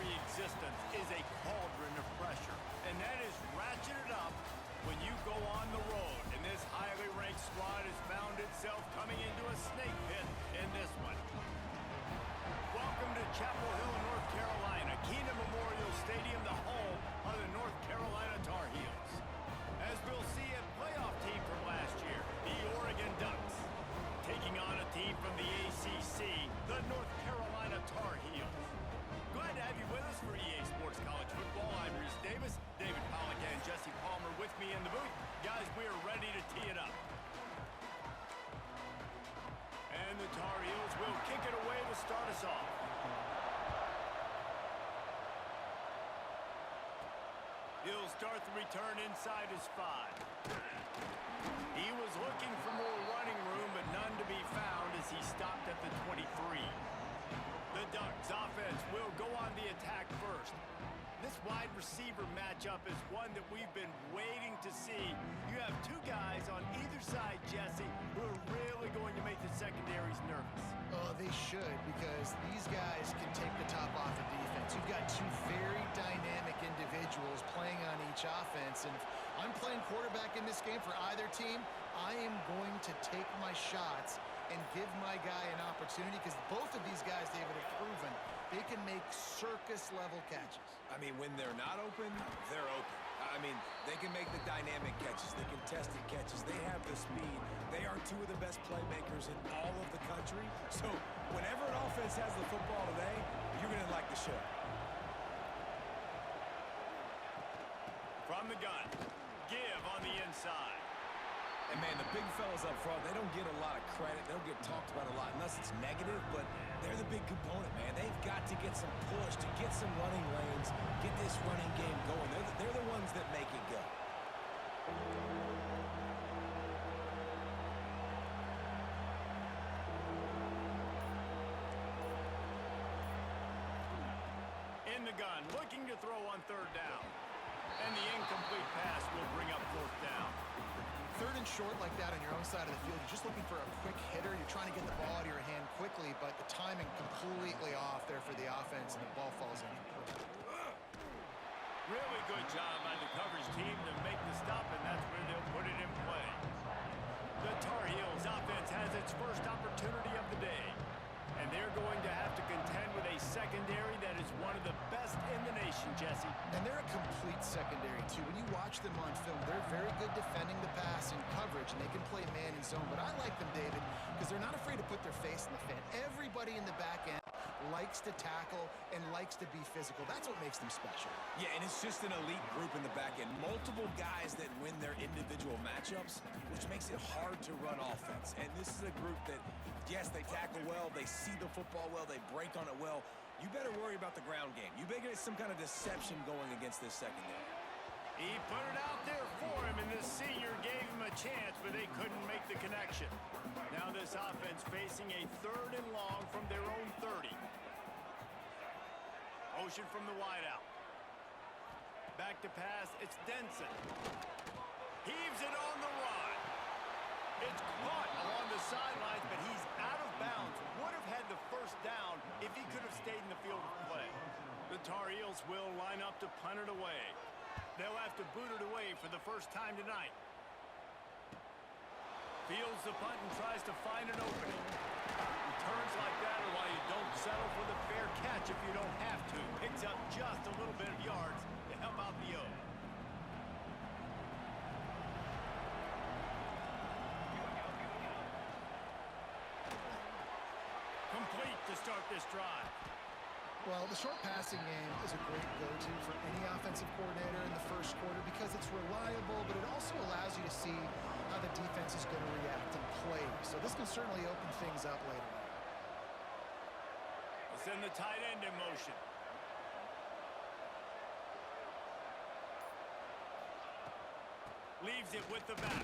very existence is a cauldron of pressure, and that is ratcheted up when you go on the road. And this highly ranked squad has found itself coming into a snake pit in this one. Welcome to Chapel Hill, North Carolina, Keenan Memorial Stadium, the home of the North Carolina Tar Heels. As we'll see, a playoff team from last year, the Oregon Ducks, taking on a team from the ACC, the North Carolina Tar Heels. Glad to have you with us for EA Sports College Football. I'm Reese Davis, David Pollock and Jesse Palmer with me in the booth. Guys, we are ready to tee it up. And the Tar Heels will kick it away to start us off. He'll start the return inside his 5. He was looking for more running room, but none to be found as he stopped at the 23. The Ducks offense will go on the attack first. This wide receiver matchup is one that we've been waiting to see. You have two guys on either side, Jesse, who are really going to make the secondaries nervous. Oh, they should, because these guys can take the top off the defense. You've got two very dynamic individuals playing on each offense, and if I'm playing quarterback in this game for either team, I am going to take my shots and give my guy an opportunity, because both of these guys, David, have proven they can make circus-level catches. I mean, when they're not open, they're open. I mean, they can make the dynamic catches, the contested catches. They have the speed. They are two of the best playmakers in all of the country. So whenever an offense has the football today, you're going to like the show. From the gun, give on the inside. And, man, the big fellas up front, they don't get a lot of credit. They don't get talked about a lot unless it's negative, but they're the big component, man. They've got to get some push, to get some running lanes, get this running game going. They're the ones that make it go. In the gun, looking to throw on third down. And the incomplete pass will bring up fourth down. Third and short like that on your own side of the field, you're just looking for a quick hitter. You're trying to get the ball out of your hand quickly, but the timing completely off there for the offense, and the ball falls in. Really good job by the coverage team to make the stop, and that's where they'll put it in play. The Tar Heels offense has its first opportunity of the day, and they're going to have to contend with a secondary that is one of the best in the nation, Jesse. And they're a complete secondary, too. When you watch them on film, they're very good defending the pass and coverage, and they can play man and zone. But I like them, David, because they're not afraid to put their face in the fan. Everybody in the back end likes to tackle and likes to be physical. That's what makes them special. Yeah, and it's just an elite group in the back end. Multiple guys that win their individual matchups, which makes it hard to run offense. And this is a group that, yes, they tackle well, they see the football well, they break on it well. You better worry about the ground game. You better get some kind of deception going against this secondary. He put it out there for him, and this senior gave him a chance, but they couldn't make the connection. Now this offense facing a third and long from their own 30. Motion from the wideout. Back to pass, it's Denson. Heaves it on the run. It's caught along the sidelines, but he's out of bounds. Would have had the first down if he could have stayed in the field of play. The Tar Heels will line up to punt it away. They'll have to boot it away for the first time tonight. Fields the punt and tries to find an opening. Returns like that are why you don't settle for the fair catch if you don't have to. Picks up just a little bit of yards to help out the O. Complete to start this drive. Well, the short passing game is a great go-to for any offensive coordinator in the first quarter because it's reliable, but it also allows you to see how the defense is going to react and play. So this can certainly open things up later on. We'll send the tight end in motion. Leaves it with the back.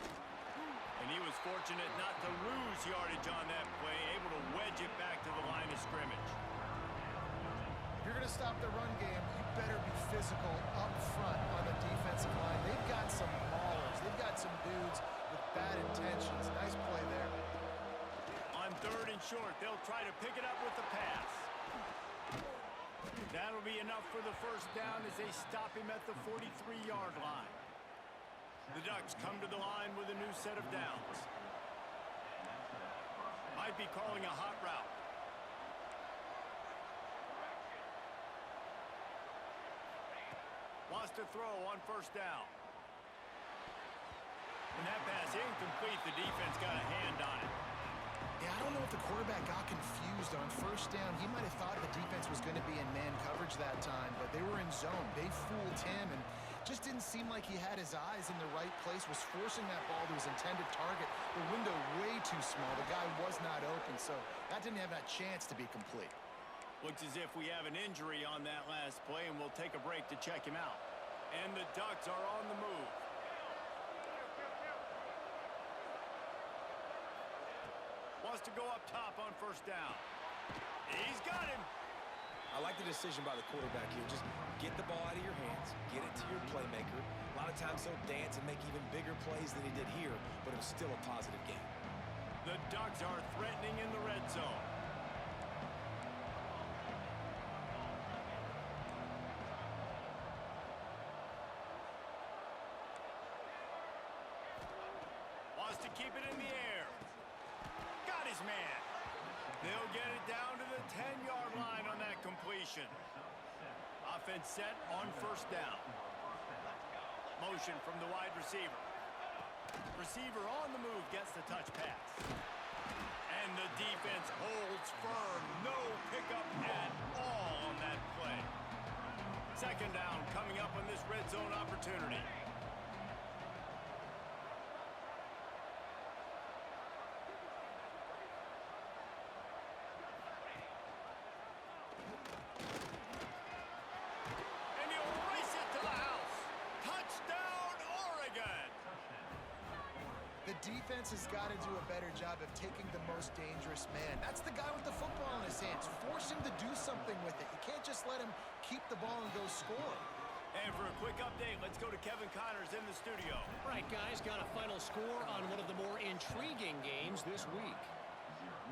And he was fortunate not to lose yardage on that play, able to wedge it back to the line of scrimmage. If you're going to stop the run game, you better be physical up front on the defensive line. They've got some maulers. They've got some dudes with bad intentions. Nice play there. On third and short, they'll try to pick it up with the pass. That'll be enough for the first down as they stop him at the 43-yard line. The Ducks come to the line with a new set of downs. Might be calling a hot route. Wants to throw on first down. And that pass incomplete. The defense got a hand on it. Yeah, I don't know if the quarterback got confused on first down. He might have thought the defense was going to be in man coverage that time, but they were in zone. They fooled him and just didn't seem like he had his eyes in the right place, was forcing that ball to his intended target. The window way too small. The guy was not open, so that didn't have that chance to be complete. Looks as if we have an injury on that last play, and we'll take a break to check him out. And the Ducks are on the move. Wants to go up top on first down. He's got him. I like the decision by the quarterback here. Just get the ball out of your hands, get it to your playmaker. A lot of times he'll dance and make even bigger plays than he did here, but it was still a positive game. The Ducks are threatening in the red zone. Wants to keep it in the air. Got his man. They'll get it down to the 10-yard line on that completion. Offense set on first down. Motion from the wide receiver. Receiver on the move gets the touch pass. And the defense holds firm. No pickup at all on that play. Second down coming up on this red zone opportunity. Defense has got to do a better job of taking the most dangerous man. That's the guy with the football in his hands. Force him to do something with it. You can't just let him keep the ball and go score. And for a quick update, let's go to Kevin Connors in the studio. All right, guys, got a final score on one of the more intriguing games this week.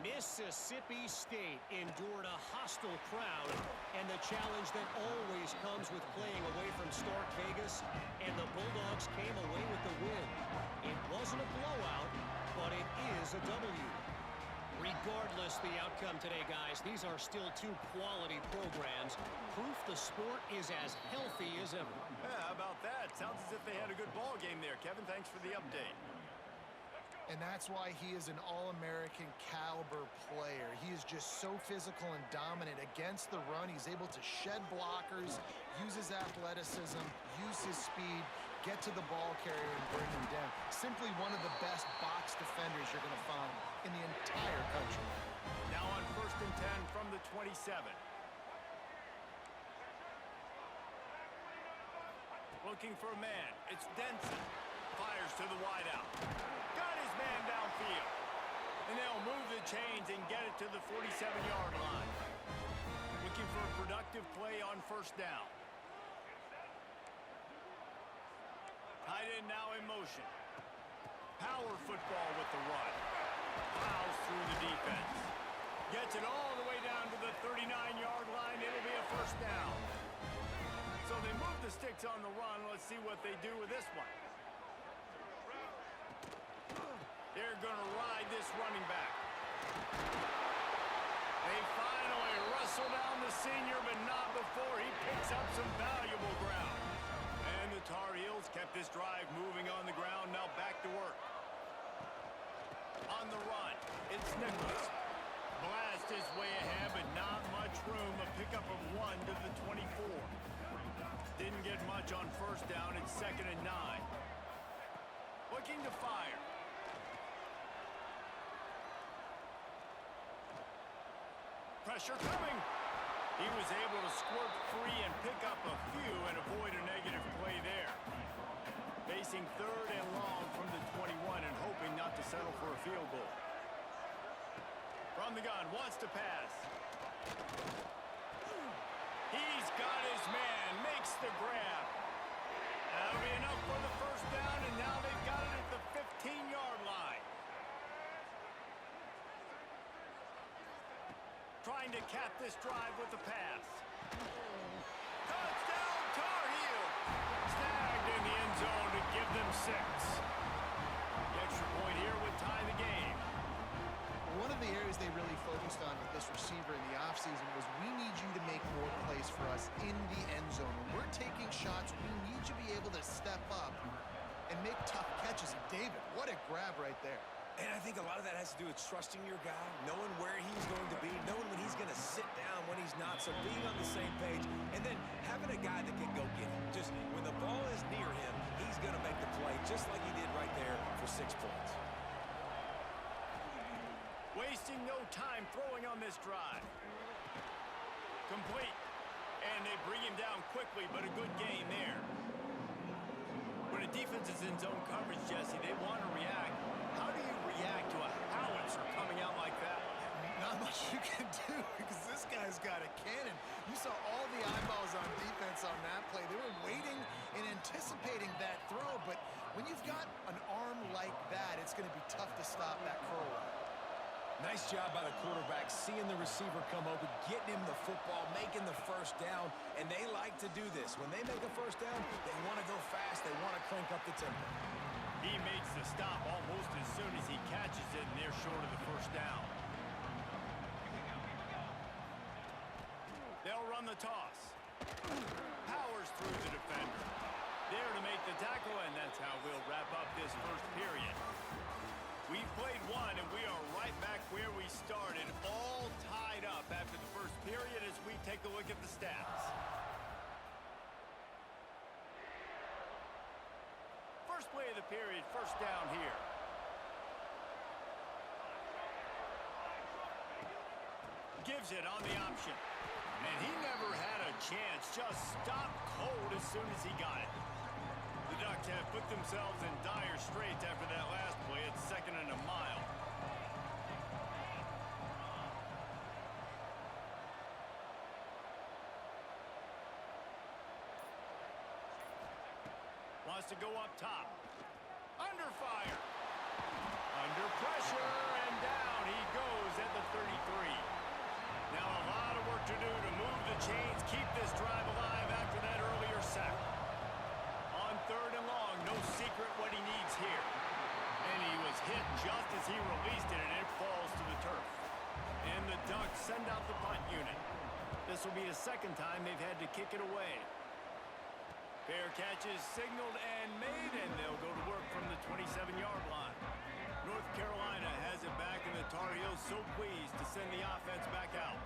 Mississippi State endured a hostile crowd and the challenge that always comes with playing away from Stark Vegas, and the Bulldogs came away with the win. It wasn't a blowout, but it is a W. Regardless the outcome today, guys, these are still two quality programs. Proof the sport is as healthy as ever. Yeah, how about that? Sounds as if they had a good ball game there. Kevin, thanks for the update. And that's why he is an All-American caliber player. He is just so physical and dominant against the run. He's able to shed blockers, use his athleticism, use his speed, get to the ball carrier and bring him down. Simply one of the best box defenders you're going to find in the entire country. Now on 1st and 10 from the 27. Looking for a man. It's Denson. Fires to the wideout. Got his man downfield. And they'll move the chains and get it to the 47-yard line. Looking for a productive play on first down. Tight end now in motion. Power football with the run. Plows through the defense. Gets it all the way down to the 39-yard line. It'll be a first down. So they move the sticks on the run. Let's see what they do with this one. They're going to ride this running back. They finally wrestle down the senior, but not before he picks up some valuable ground. And the Tar Heels kept this drive moving on the ground. Now back to work. On the run, it's Nichols. Blast his way ahead, but not much room. A pickup of 1 to the 24. Didn't get much on first down. It's 2nd and 9. Looking to fire. Pressure coming. He was able to squirt free and pick up a few and avoid a negative play there. Facing 3rd and long from the 21 and hoping not to settle for a field goal. From the gun, wants to pass. He's got his man, makes the grab. That'll be enough for the first down, and now they've got it at the 15-yard line. Trying to cap this drive with the pass. 6. The extra point here would tie the game. One of the areas they really focused on with this receiver in the offseason was we need you to make more plays for us in the end zone. When we're taking shots, we need you to be able to step up and make tough catches. And David, what a grab right there. And I think a lot of that has to do with trusting your guy, knowing where he's going to be, knowing when he's going to sit down, when he's not, so being on the same page, and then having a guy that can go get him. Just when the ball is near him, he's going to make the play, just like he did right there for 6 points. Wasting no time throwing on this drive. Complete. And they bring him down quickly, but a good gain there. When a defense is in zone coverage, Jesse, they want to react. How do you react to a howitzer coming out like that? Not much you can do because this guy's got a cannon. You saw all the eyeballs on defense on that play. They were waiting and anticipating that throw, but when you've got an arm like that, it's going to be tough to stop that curl. Nice job by the quarterback, seeing the receiver come open, getting him the football, making the first down, and they like to do this. When they make a first down, they want to go fast, they want to crank up the tempo. He makes the stop almost as soon as he catches it, and they're short of the first down. They'll run the toss. Powers through the defender. There to make the tackle, and that's how we'll wrap up this first period. We've played one, and we are right back where we started, all tied up after the first period as we take a look at the stats. First play of the period, first down here. Gives it on the option. And he never had a chance, just stopped cold as soon as he got it. The Ducks have put themselves in dire straits after that last play. It's 2nd and a mile. Wants to go up top. Under fire. Under pressure, and down he goes at the 33. Now a lot of work to do to move the chains, keep this drive alive after that earlier sack. On 3rd and long, no secret what he needs here. And he was hit just as he released it, and it falls to the turf. And the Ducks send out the punt unit. This will be the 2nd time they've had to kick it away. Fair catch is signaled and made, and they'll go to work from the 27-yard line. North Carolina has it back, and the Tar Heels so pleased to send the offense back out.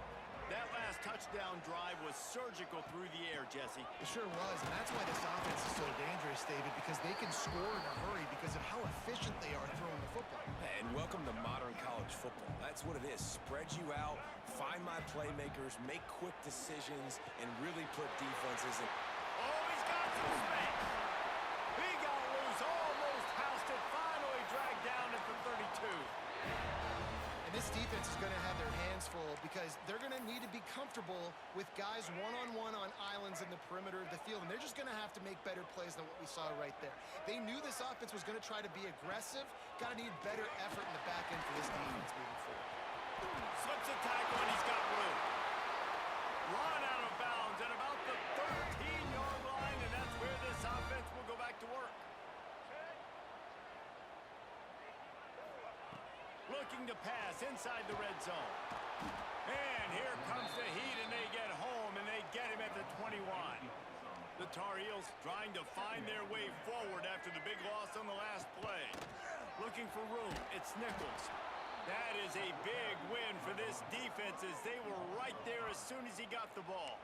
That last touchdown drive was surgical through the air, Jesse. It sure was, and that's why this offense is so dangerous, David, because they can score in a hurry because of how efficient they are throwing the football. And welcome to modern college football. That's what it is. Spread you out, find my playmakers, make quick decisions, and really put defenses in. Oh, he's got some space. He got loose, almost housed it, finally dragged down at the 32. And this defense is going to have their hands full because they're going to need to be comfortable with guys one-on-one on islands in the perimeter of the field, and they're just going to have to make better plays than what we saw right there. They knew this offense was going to try to be aggressive, got to need better effort in the back end for this defense moving forward. Slips a tackle, and he's got room. Run out of bounds at about the 13-yard line, and that's where this offense will go back to work. Looking to pass inside the red zone. And here comes the heat, and they get home, and they get him at the 21. The Tar Heels trying to find their way forward after the big loss on the last play. Looking for room. It's Nichols. That is a big win for this defense as they were right there as soon as he got the ball.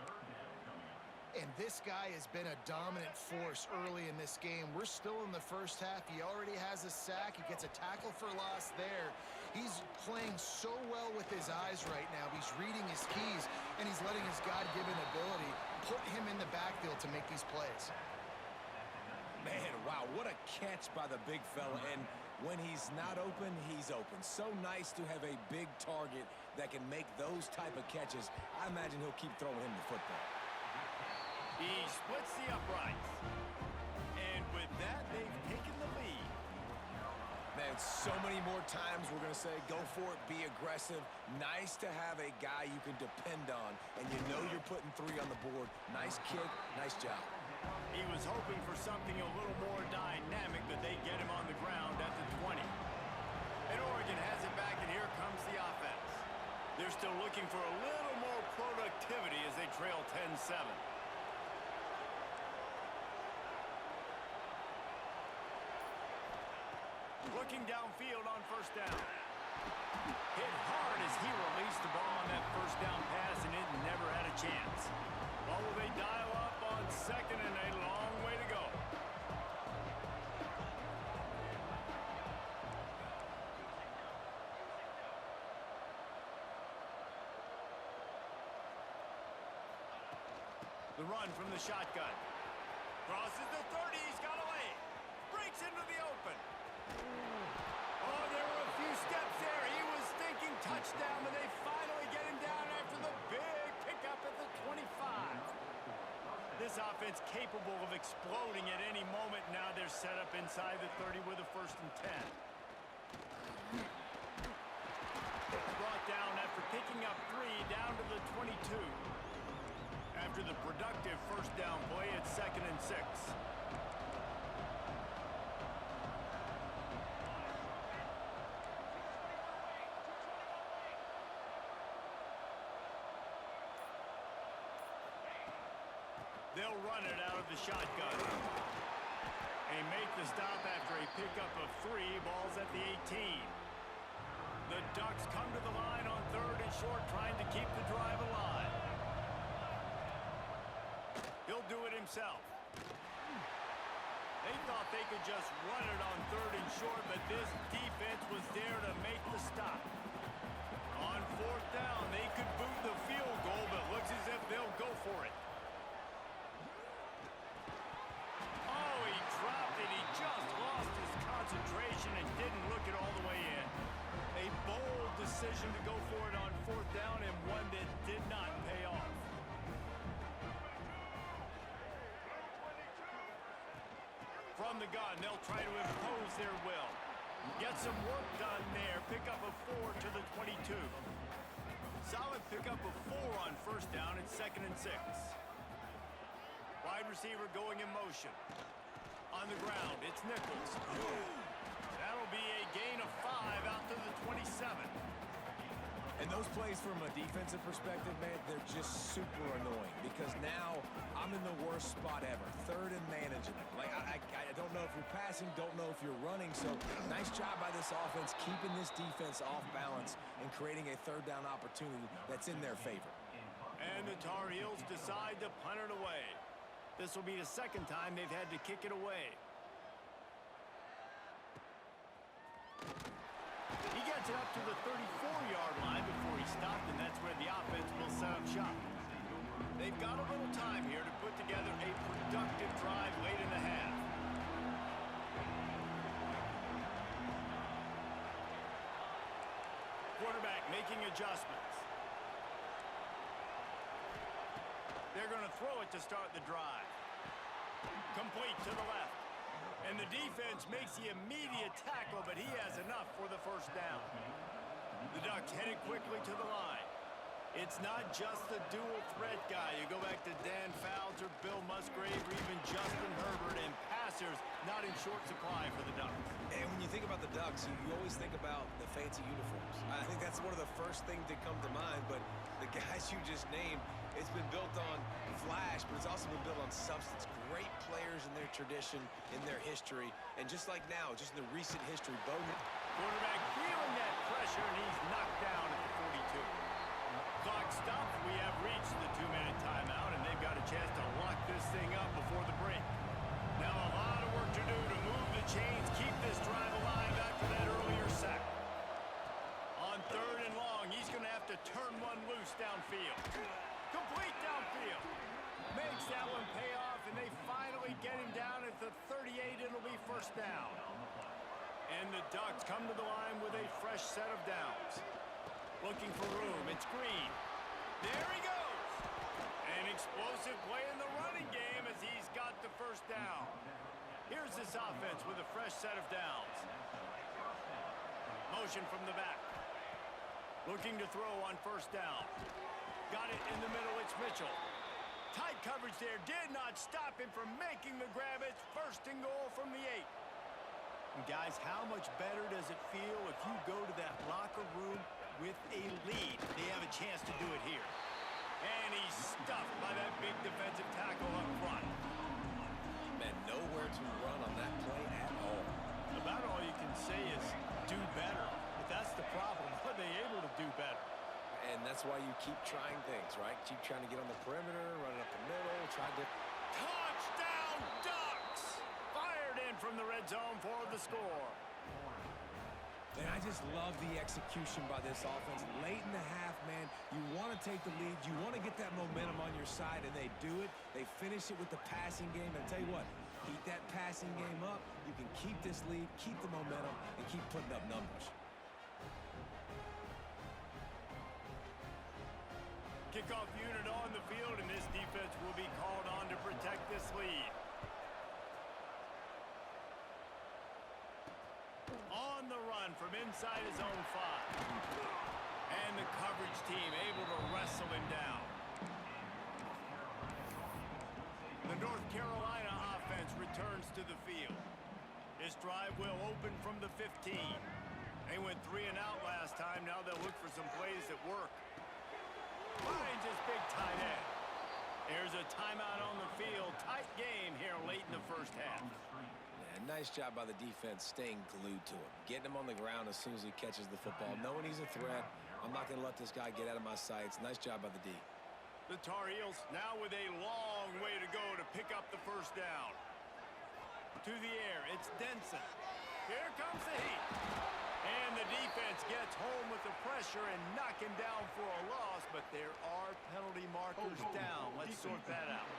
And this guy has been a dominant force early in this game. We're still in the first half. He already has a sack. He gets a tackle for loss there. He's playing so well with his eyes right now. He's reading his keys, and he's letting his God-given ability put him in the backfield to make these plays. Man, wow, what a catch by the big fella. And when he's not open, he's open. So nice to have a big target that can make those type of catches. I imagine he'll keep throwing him the football. He splits the uprights. And with that, they've taken the lead. Man, so many more times we're going to say, go for it, be aggressive. Nice to have a guy you can depend on, and you know you're putting 3 on the board. Nice kick, nice job. He was hoping for something a little more dynamic, but they get him on the ground at the 20. And Oregon has it back, and here comes the offense. They're still looking for a little more productivity as they trail 10-7. Looking downfield on first down. Hit hard as he released the ball on that first down pass, and it never had a chance. Well, will they dial up on second, and a long way to go. The run from the shotgun. Crosses the 30, he's got away. Breaks into the open. Oh, there were a few steps there. He was thinking touchdown, but they finally get him down after the big pickup at the 25. This offense capable of exploding at any moment. Now they're set up inside the 30 with a 1st and 10. Brought down after picking up 3 down to the 22. After the productive first down play, it's 2nd and 6. They'll run it out of the shotgun. They make the stop after a pickup of 3. Ball's at the 18. The Ducks come to the line on 3rd and short, trying to keep the drive alive. He'll do it himself. They thought they could just run it on 3rd and short, but this defense was there to make the stop. On 4th down, they could boot the field goal, but looks as if they'll go for it. Oh, he dropped it. He just lost his concentration and didn't look it all the way in. A bold decision to go for it on 4th down, and one that did not pay off. From the gun, they'll try to impose their will. Get some work done there. Pick up a 4 to the 22. Solid pickup of 4 on 1st down. It's 2nd and 6. Wide receiver going in motion. On the ground, it's Nichols. That'll be a gain of 5 out to the 27. And those plays from a defensive perspective, man, they're just super annoying because now I'm in the worst spot ever. 3rd and manageable. Like, I don't know if you're passing, don't know if you're running. So nice job by this offense keeping this defense off balance and creating a 3rd down opportunity that's in their favor. And the Tar Heels decide to punt it away. This will be the 2nd time they've had to kick it away. He gets it up to the 34-yard line before he stopped, and that's where the offense will set up shop. They've got a little time here to put together a productive drive late in the half. Quarterback making adjustments. They're going to throw it to start the drive. Complete to the left. And the defense makes the immediate tackle, but he has enough for the 1st down. The Ducks headed quickly to the line. It's not just the dual threat guy. You go back to Dan Fouts or Bill Musgrave or even Justin Herbert, and passers not in short supply for the Ducks. And when you think about the Ducks, you always think about the fancy uniforms. I think that's one of the first things that come to mind, but the guys you just named, it's been built on flash, but it's also been built on substance. Great players in their tradition, in their history, and just like now, just in the recent history, Bowman. Quarterback feeling that pressure, and he's knocked down at the 42. Clock stopped. We have reached the 2-minute timeout, and they've got a chance to lock this thing up before the break. Now a lot of work to do to move the chains, keep this drive alive after that earlier sack. On 3rd and long, he's going to have to turn one loose downfield. Complete downfield. Makes that one pay off, and they finally get him down at the 38. It'll be 1st down. And the Ducks come to the line with a fresh set of downs. Looking for room. It's Green. There he goes. An explosive play in the running game as he's got the 1st down. Here's this offense with a fresh set of downs. Motion from the back. Looking to throw on 1st down. Got it in the middle. It's Mitchell. Tight coverage there did not stop him from making the grab. It's 1st and goal from the 8. And guys, how much better does it feel if you go to that locker room with a lead? They have a chance to do it here. And he's stuffed by that big defensive tackle up front. Man, nowhere to run on that play at all. About all you can say is do better. But that's the problem. Are they able to do better? And that's why you keep trying things, right? Keep trying to get on the perimeter, running up the middle, try to... Touchdown Ducks! Fired in from the red zone for the score. And I just love the execution by this offense. Late in the half, man, you want to take the lead. You want to get that momentum on your side, and they do it. They finish it with the passing game. And tell you what, keep that passing game up. You can keep this lead, keep the momentum, and keep putting up numbers. Kickoff unit on the field, and this defense will be called on to protect this lead. On the run from inside his own 5. And the coverage team able to wrestle him down. The North Carolina offense returns to the field. This drive will open from the 15. They went 3 and out last time. Now they'll look for some plays that work. Finds his big tight end. There's a timeout on the field. Tight game here late in the first half. Yeah, nice job by the defense staying glued to him. Getting him on the ground as soon as he catches the football. Knowing he's a threat. I'm not going to let this guy get out of my sights. Nice job by the D. The Tar Heels now with a long way to go to pick up the first down. To the air, it's Denson. Here comes the heat. And the defense gets home with the pressure and knock him down for a loss, but there are penalty markers down. Let's sort that out.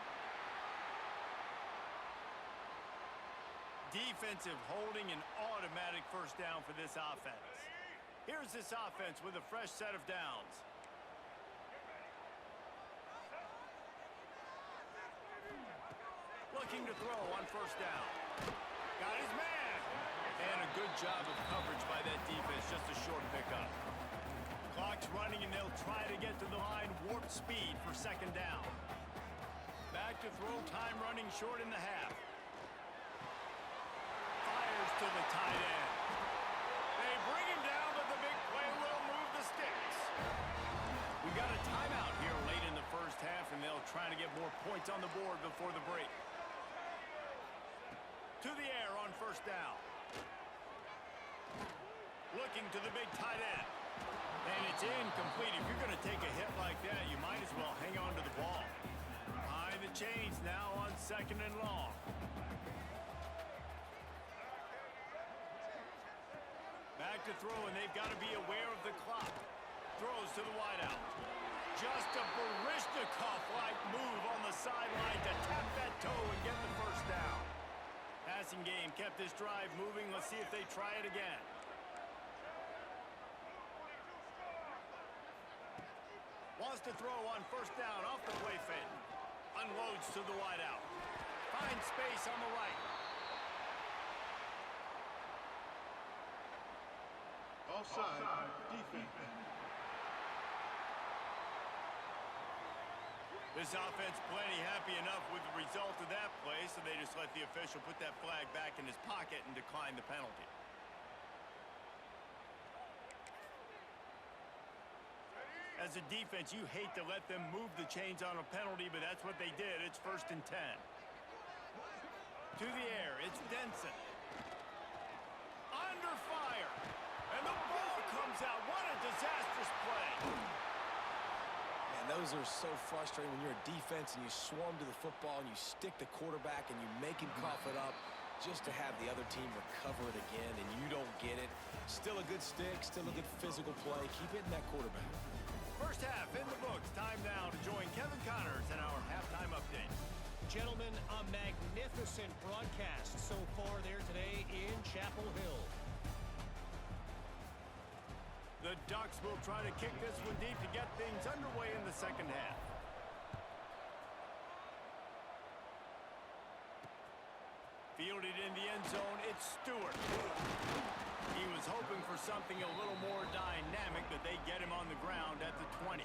Defensive holding, an automatic first down for this offense. Here's this offense with a fresh set of downs. Looking to throw on first down. Got his man. And a good job of coverage by that defense. Just a short pickup. Clock's running, and they'll try to get to the line. Warp speed for 2nd down. Back to throw. Time running short in the half. Fires to the tight end. They bring him down, but the big play will move the sticks. We got a timeout here late in the first half, and they'll try to get more points on the board before the break. To the air on first down. Looking to the big tight end. And it's incomplete. If you're going to take a hit like that, you might as well hang on to the ball. Behind the chains now on 2nd and long. Back to throw, and they've got to be aware of the clock. Throws to the wideout. Just a Barishnikov-like move on the sideline to tap that toe and get the first down. Passing game kept this drive moving. Let's see if they try it again. Wants to throw on first down off the play fake. Unloads to the wideout. Finds space on the right. Offside, defense. This offense plenty happy enough with the result of that play, so they just let the official put that flag back in his pocket and decline the penalty. As a defense, you hate to let them move the chains on a penalty, but that's what they did. It's 1st and 10. To the air, it's Denson. Under fire. And the ball comes out. What a disastrous play. Man, those are so frustrating when you're a defense and you swarm to the football and you stick the quarterback and you make him cough it up just to have the other team recover it again, and you don't get it. Still a good stick, still a good physical play. Keep hitting that quarterback. First half in the books. Time now to join Kevin Connors in our halftime update. Gentlemen, a magnificent broadcast so far there today in Chapel Hill. The Ducks will try to kick this one deep to get things underway in the second half. Fielded in the end zone, it's Stewart. He was hoping for something a little more dynamic, but they get him on the ground at the 20.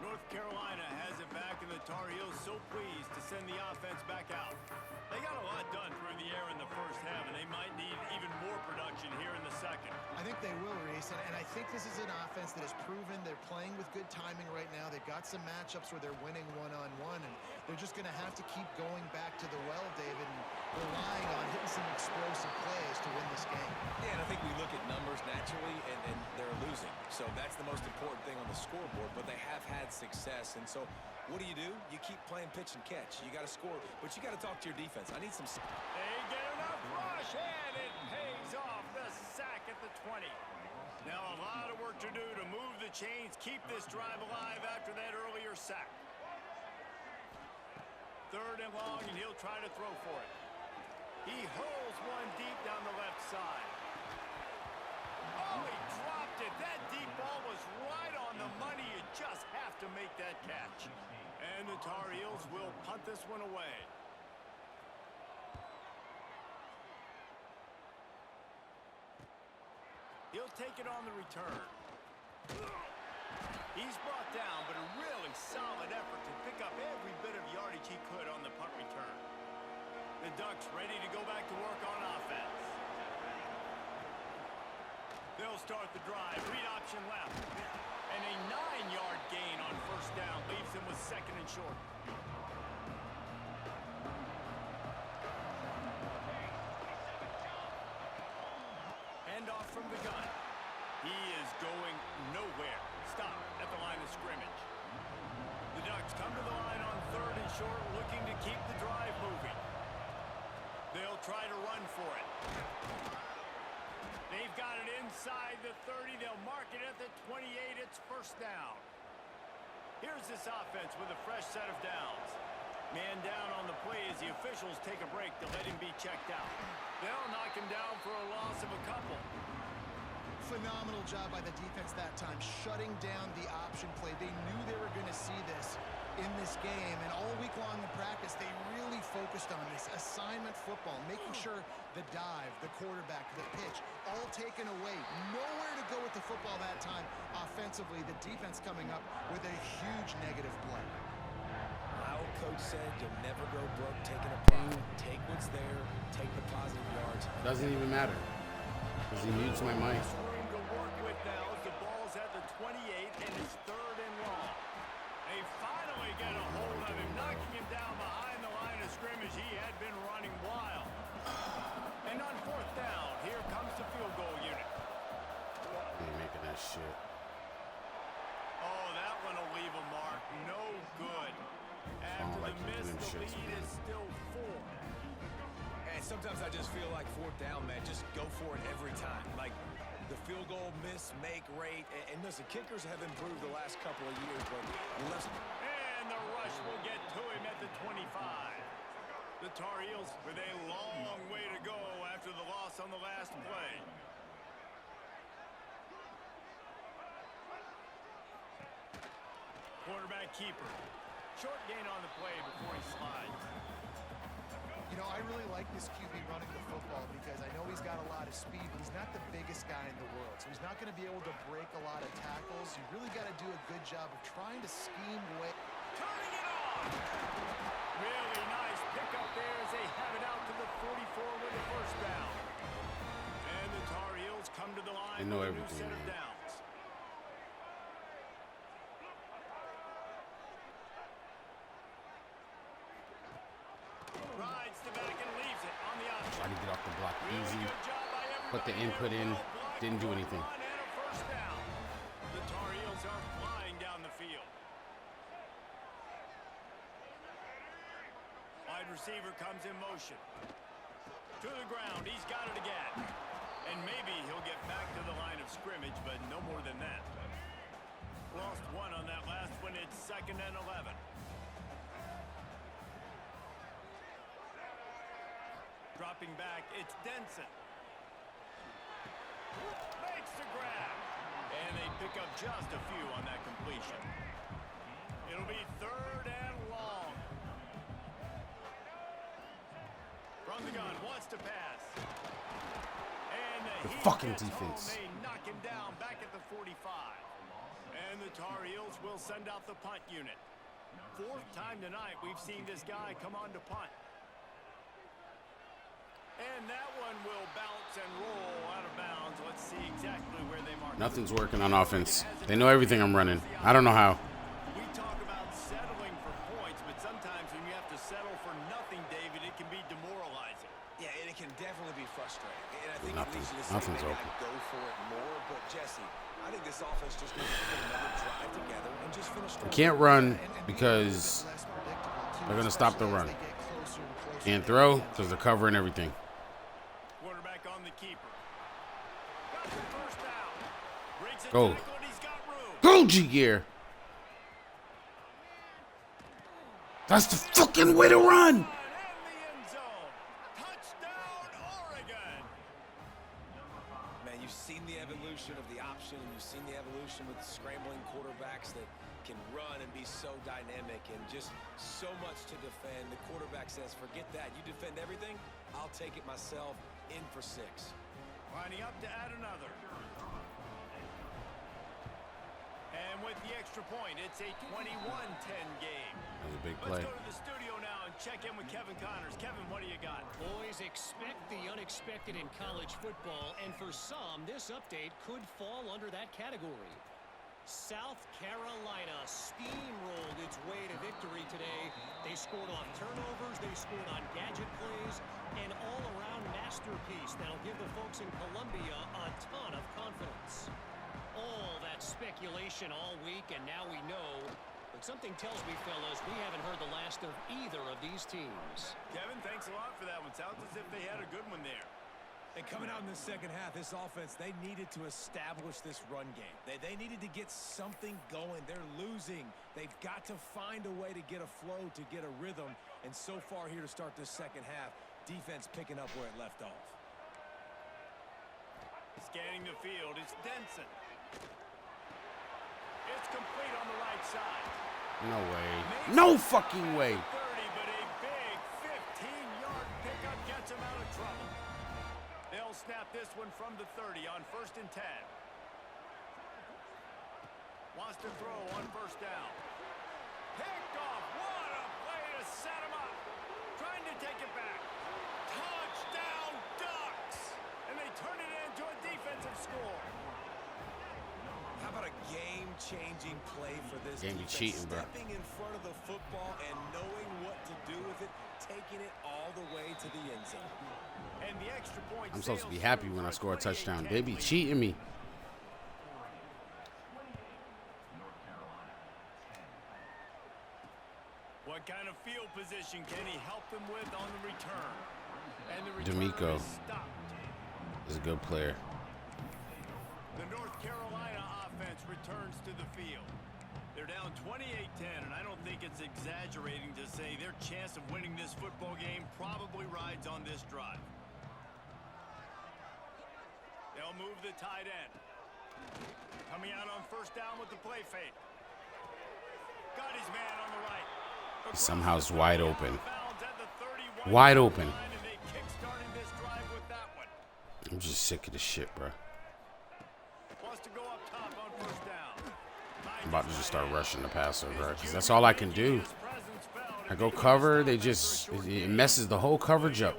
North Carolina has it back, and the Tar Heels so pleased to send the offense back out. They got a lot done through the air in the first half, and they might need even more production here in the second. I think they will, Reese, and I think this is an offense that has proven they're playing with good timing right now. They've got some matchups where they're winning one-on-one, and they're just going to have to keep going back to the well, David, and relying on hitting some explosive plays to win this game. Yeah, and I think we look at numbers naturally, and they're losing. So that's the most important thing on the scoreboard, but they have had success, and so what do? You keep playing pitch and catch. You got to score, but you got to talk to your defense. I need some... They get enough rush, and it pays off. The sack at the 20. Now a lot of work to do to move the chains, keep this drive alive after that earlier sack. 3rd and long, and he'll try to throw for it. He hurls one deep down the left side. Oh, he dropped it. That deep ball was right on the money. You just have to make that catch. And the Tar Heels will punt this one away. He'll take it on the return. He's brought down, but a really solid effort to pick up every bit of yardage he could on the punt return. The Ducks ready to go back to work on offense. They'll start the drive. Read option left. And a 9-yard gain on 1st down leaves him with 2nd and short. Handoff from the gun. He is going nowhere. Stop at the line of scrimmage. The Ducks come to the line on 3rd and short, looking to keep the drive moving. They'll try to run for it. They've got it inside the 30. They'll mark it at the 28. It's 1st down. Here's this offense with a fresh set of downs. Man down on the play as the officials take a break to let him be checked out. They'll knock him down for a loss of a couple. Phenomenal job by the defense that time, shutting down the option play. They knew they were going to see this in this game, and all week long in practice, they really focused on this assignment football, making sure the dive, the quarterback, the pitch, all taken away. Nowhere to go with the football that time. Offensively, the defense coming up with a huge negative play. My old coach said you'll never go broke taking a profit. Take what's there, take the positive yards. Doesn't even matter, because he mutes my mic. Room to work with now as the ball's at the 28, and it's 3rd and long. They finally get a hold of him, knocking him down behind the line of scrimmage. He had been running wild. And on 4th down, here comes the field goal unit. He ain't making that shit. Oh, that one will leave a mark. No good. After like the miss, doing the shits, lead man. is still 4. And sometimes I just feel like 4th down, man, just go for it every time. Like the field goal miss, make rate. And listen, kickers have improved the last couple of years, but unless... And the rush will get to him at the 25. The Tar Heels with a long way to go after the loss on the last play. Quarterback keeper. Short gain on the play before he slides. You know, I really like this QB running the football because I know he's got a lot of speed, but he's not the biggest guy in the world. So he's not going to be able to break a lot of tackles. You really got to do a good job of trying to scheme away. Turning it on! Really nice pickup there as they have it out to the 44 with the 1st down. And the Tar Heels come to the line They know with a new everything, set of man. downs. Rides the back and leaves it on the option. Trying to get off the block Really easy. good job by Put the everybody input there. in. Well blocked Didn't do for a anything. run and a 1st down. The Tar Heels are flying down the field. Wide receiver comes in motion. To the ground. He's got it again. And maybe he'll get back to the line of scrimmage, but no more than that. Lost one on that last one. It's 2nd and 11. Dropping back, it's Denson. Makes the grab. And they pick up just a few on that completion. It'll be 3rd and long. From the gun, wants to pass. And The he fucking gets home. defense. They knock him down back at the 45. And the Tar Heels will send out the punt unit. Fourth time tonight we've seen this guy come on to punt. And that one will bounce and roll out of bounds. Let's see exactly where they mark. Nothing's working on offense. They know everything I'm running. I don't know how. We talk about settling for points, but sometimes when you have to settle for nothing, David, it can be demoralizing. Yeah, and it can definitely be frustrating. And I think Nothing's open. go for it more. But Jesse, I think this offense just needs to put another drive together and just finish. I can't run because they're going to stop the run. Can't throw because they're covering everything. Quarterback on the keeper. Got the first down. Breaks it Go. tackle and he's got room. Go, G-Gear. That's the fucking way to run. And the end zone. Touchdown, Oregon. Man, you've seen the evolution of the option, and you've seen the evolution with scrambling quarterbacks that can run and be so dynamic and just so much to defend. The quarterback says, forget that. You defend everything, I'll take it myself. In for 6. Lining up to add another. And with the extra point, it's a 21-10 game. That's a big play. Let's go to the studio now and check in with Kevin Connors. Kevin, what do you got? Boys, expect the unexpected in college football, and for some, this update could fall under that category. South Carolina steamrolled its way to victory today. They scored off turnovers, they scored on gadget plays, an all-around masterpiece that'll give the folks in Columbia a ton of confidence. All that speculation all week, and now we know. But something tells me, fellas, we haven't heard the last of either of these teams. Kevin, thanks a lot for that one. Sounds as if they had a good one there. And coming out in the second half, this offense, they needed to establish this run game. They needed to get something going. They're losing. They've got to find a way to get a flow, to get a rhythm. And so far here to start this second half, defense picking up where it left off. Scanning the field, it's Denson. It's complete on the right side. No way. No fucking way. 30, but a big 15-yard pickup gets him out of trouble. They'll snap this one from the 30 on 1st and 10. Wants to throw on 1st down. Picked off. What a play to set him up. Trying to take it back. Touchdown Ducks. And they turn it into a defensive score. How about a game-changing play for this Game be defense? cheating, bro. Stepping in front of the football and knowing what to do with it, taking it all the way to the end zone. And the extra point. I'm supposed to be happy when I score a touchdown. They be cheating me. What kind of field position can he help them with on the return? And the D'Amico return is stopped. is a good player. The North Carolina offense returns to the field. They're down 28-10, and I don't think it's exaggerating to say their chance of winning this football game probably rides on this drive. They'll move the tight end. Coming out on 1st down with the play fake. Got his man on the right. Somehow it's wide open. Wide open. I'm just sick of this shit, bro. I'm about to just start rushing the passer, bro, because that's all I can do. I go cover, they just, it messes the whole coverage up.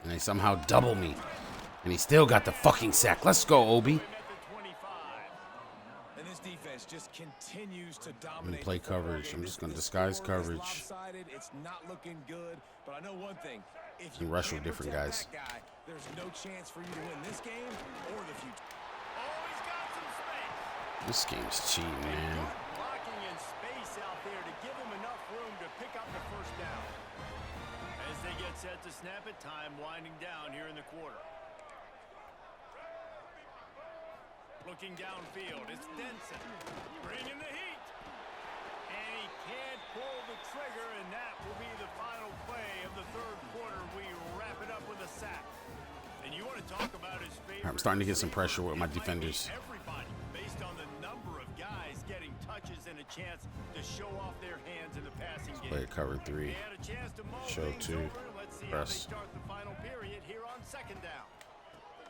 And they somehow double me. And he still got the fucking sack. Let's go, Obi. And this defense just continues to I'm dominate. gonna play coverage. I'm just gonna disguise coverage. It's not looking good, but I know one thing. If you rush with can't different protect guys. that guy, there's no chance for you to win this game or the future. This game's cheating, man. Blocking in space out there to give him enough room to pick up the 1st down. As they get set to snap it, time winding down here in the quarter. Looking downfield, it's Denson. Bringing the heat. And he can't pull the trigger, and that will be the final play of the 3rd quarter. We wrap it up with a sack. And you want to talk about his favorite. I'm starting to get some pressure with my defenders. Everybody, based on the number of guys getting touches and a chance to show off their hands in the passing game. Play cover 3. They had a chance to mull Show things 2. over. Let's see how they Press. start the final period here on 2nd down.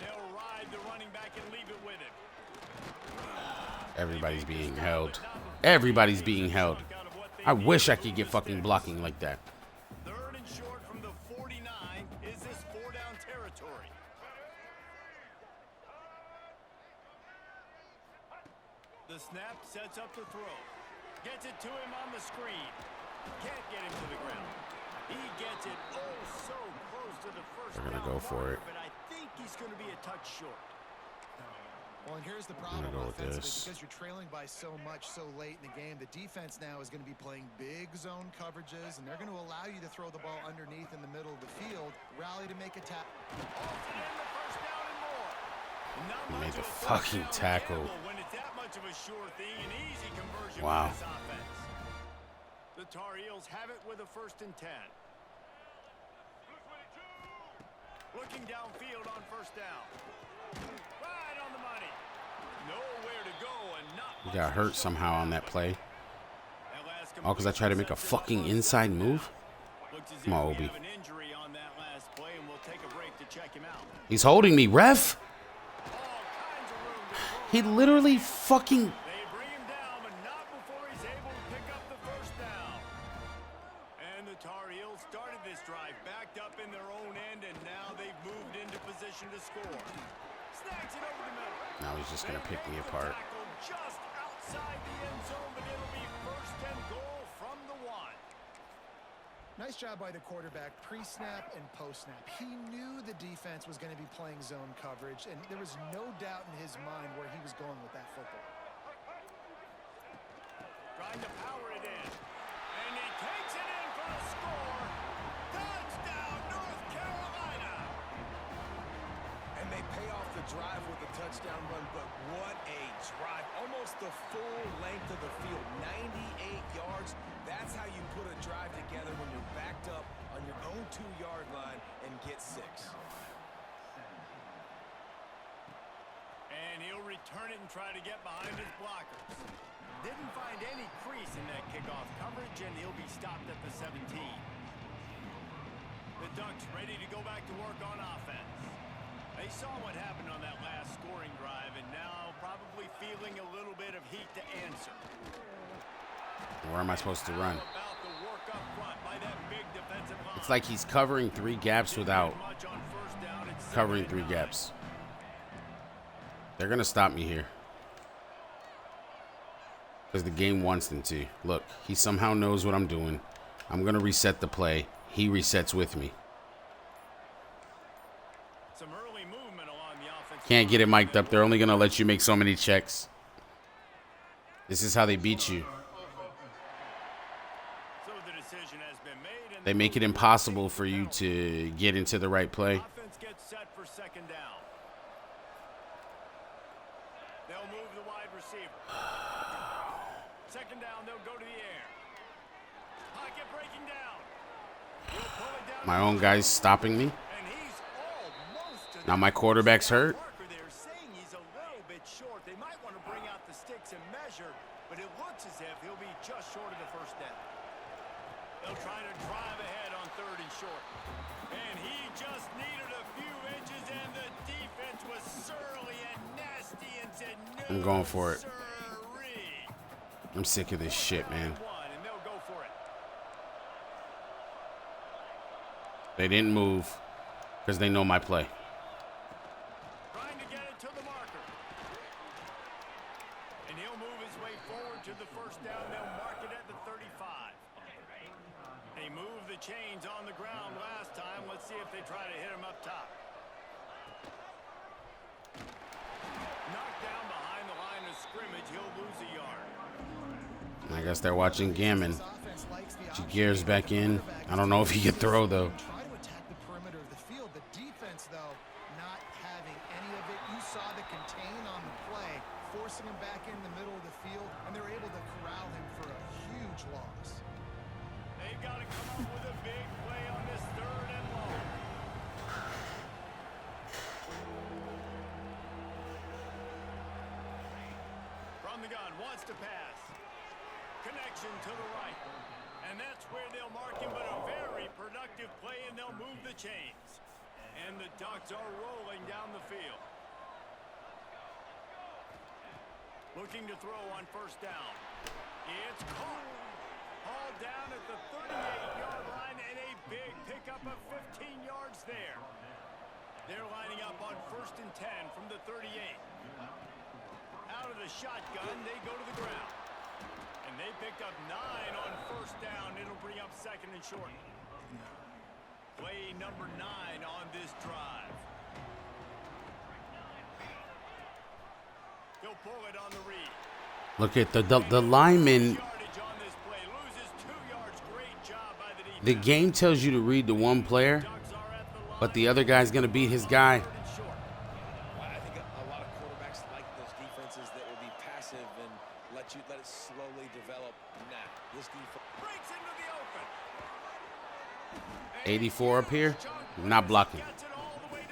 They'll ride the running back and leave it with him. Everybody's being held. Everybody's being held. I wish I could get fucking blocking like that. 3rd and short from the 49. Is this 4-down territory? The snap sets up the throw. Gets it to him on the screen. Can't get him to the ground. He gets it so close to the first They're gonna down go for marker, it. but I think he's going to be a touch short. Well, and here's the I'm problem gonna go with offensively, this. because you're trailing by so much so late in the game. The defense now is going to be playing big zone coverages, and they're going to allow you to throw the ball underneath in the middle of the field, rally to make a tap. He made the fucking tackle. When it's that much of a sure thing, an easy conversion Wow. for this offense. The Tar Heels have it with a 1st and 10. Looking downfield on 1st down. Right on the money. Nowhere to go and not He much got to hurt show somehow on for that it. play. That last All because I tried to make a fucking inside move. Looks as Come on, if we Obi. have an injury on that last play, and we'll take a break to check him out. He's holding me, ref. All kinds of room to throw. He literally fucking... They bring him down, but not before he's able to pick up the 1st down. And the Tar Heels started this drive backed up in their own end, and now they've moved into position to score. Snags it over the middle. Now he's just going to They pick me make the apart. tackle just outside the end zone, but it'll be 1st and goal from the 1. Nice job by the quarterback, pre-snap and post-snap. He knew the defense was going to be playing zone coverage, and there was no doubt in his mind where he was going with that football. Trying to power it in. And he takes it in for a score. Touchdown, North Carolina. And they pay off the drive with a touchdown run, but what a drive. Almost the full length of the field, 98 yards. That's how you put a drive together when you're backed up on your own 2-yard line and get 6. And he'll return it and try to get behind his blockers. Didn't find any crease in that kickoff coverage, and he'll be stopped at the 17. The Ducks ready to go back to work on offense. They saw what happened on that last scoring drive, and now probably feeling a little bit of heat to answer. Where am I supposed to run? How about the work up front by that big defensive line? It's like he's covering 3 gaps without Much on 1st down, it's covering 2nd 3 and 9. gaps. They're going to stop me here. Because the game wants them to. Look, he somehow knows what I'm doing. I'm going to reset the play. He resets with me. Some early movement along the offensive Can't get it line. mic'd up. They're only going to let you make so many checks. This is how they beat you. So the decision has been made, and They make it impossible for you to get into the right play. offense gets set for 2nd down. They'll move the wide receiver. 2nd down, they'll go to the air. Pocket breaking down. He'll pull it down. My own guy's stopping me. And he's almost to Now the my quarterback's hurt. marker. They're saying he's a little bit short. They might want to bring out the sticks and measure, but it looks as if he'll be just short of the 1st down. They'll try to drive ahead on 3rd and short. And he just needed a few inches, and the defense was surly and nasty and said no. I'm going for it. Sirree. I'm sick of this shit, man. One, and they'll go for it. They didn't move because they know my play. Trying to get it to the marker. And he'll move his way forward to the 1st down. They'll mark it at the 35. They moved the chains on the ground last time. Let's see if they try to hit him up top. Knocked down behind the line of scrimmage. He'll lose a yard. I guess they're watching Gammon. This offense likes the She option gears of back the in. quarterback I don't know if he could throw, though. Try to attack the perimeter of the field. The defense, though, not having any of it. You saw the contain on the play, forcing him back in the middle of the field, and they're able to corral him for a huge loss. They've got to come up with a big play on this 3rd and long. From the gun, wants to pass. Connection to the right. And that's where they'll mark him, but a very productive play, and they'll move the chains. And the Ducks are rolling down the field. Looking to throw on first down. It's caught. Hauled down at the 38-yard line, and a big pickup of 15 yards there. They're lining up on 1st and 10 from the 38. Out of the shotgun, they go to the ground. And they picked up 9 on first down. It'll bring up 2nd and short. Play number 9 on this drive. He'll pull it on the read. Look at the lineman. The game tells you to read the one player, but the other guy's going to beat his guy. I think a lot of quarterbacks like those defenses that will be passive and let it slowly develop. Nah, this defense breaks into the open. 84 up here, not blocking.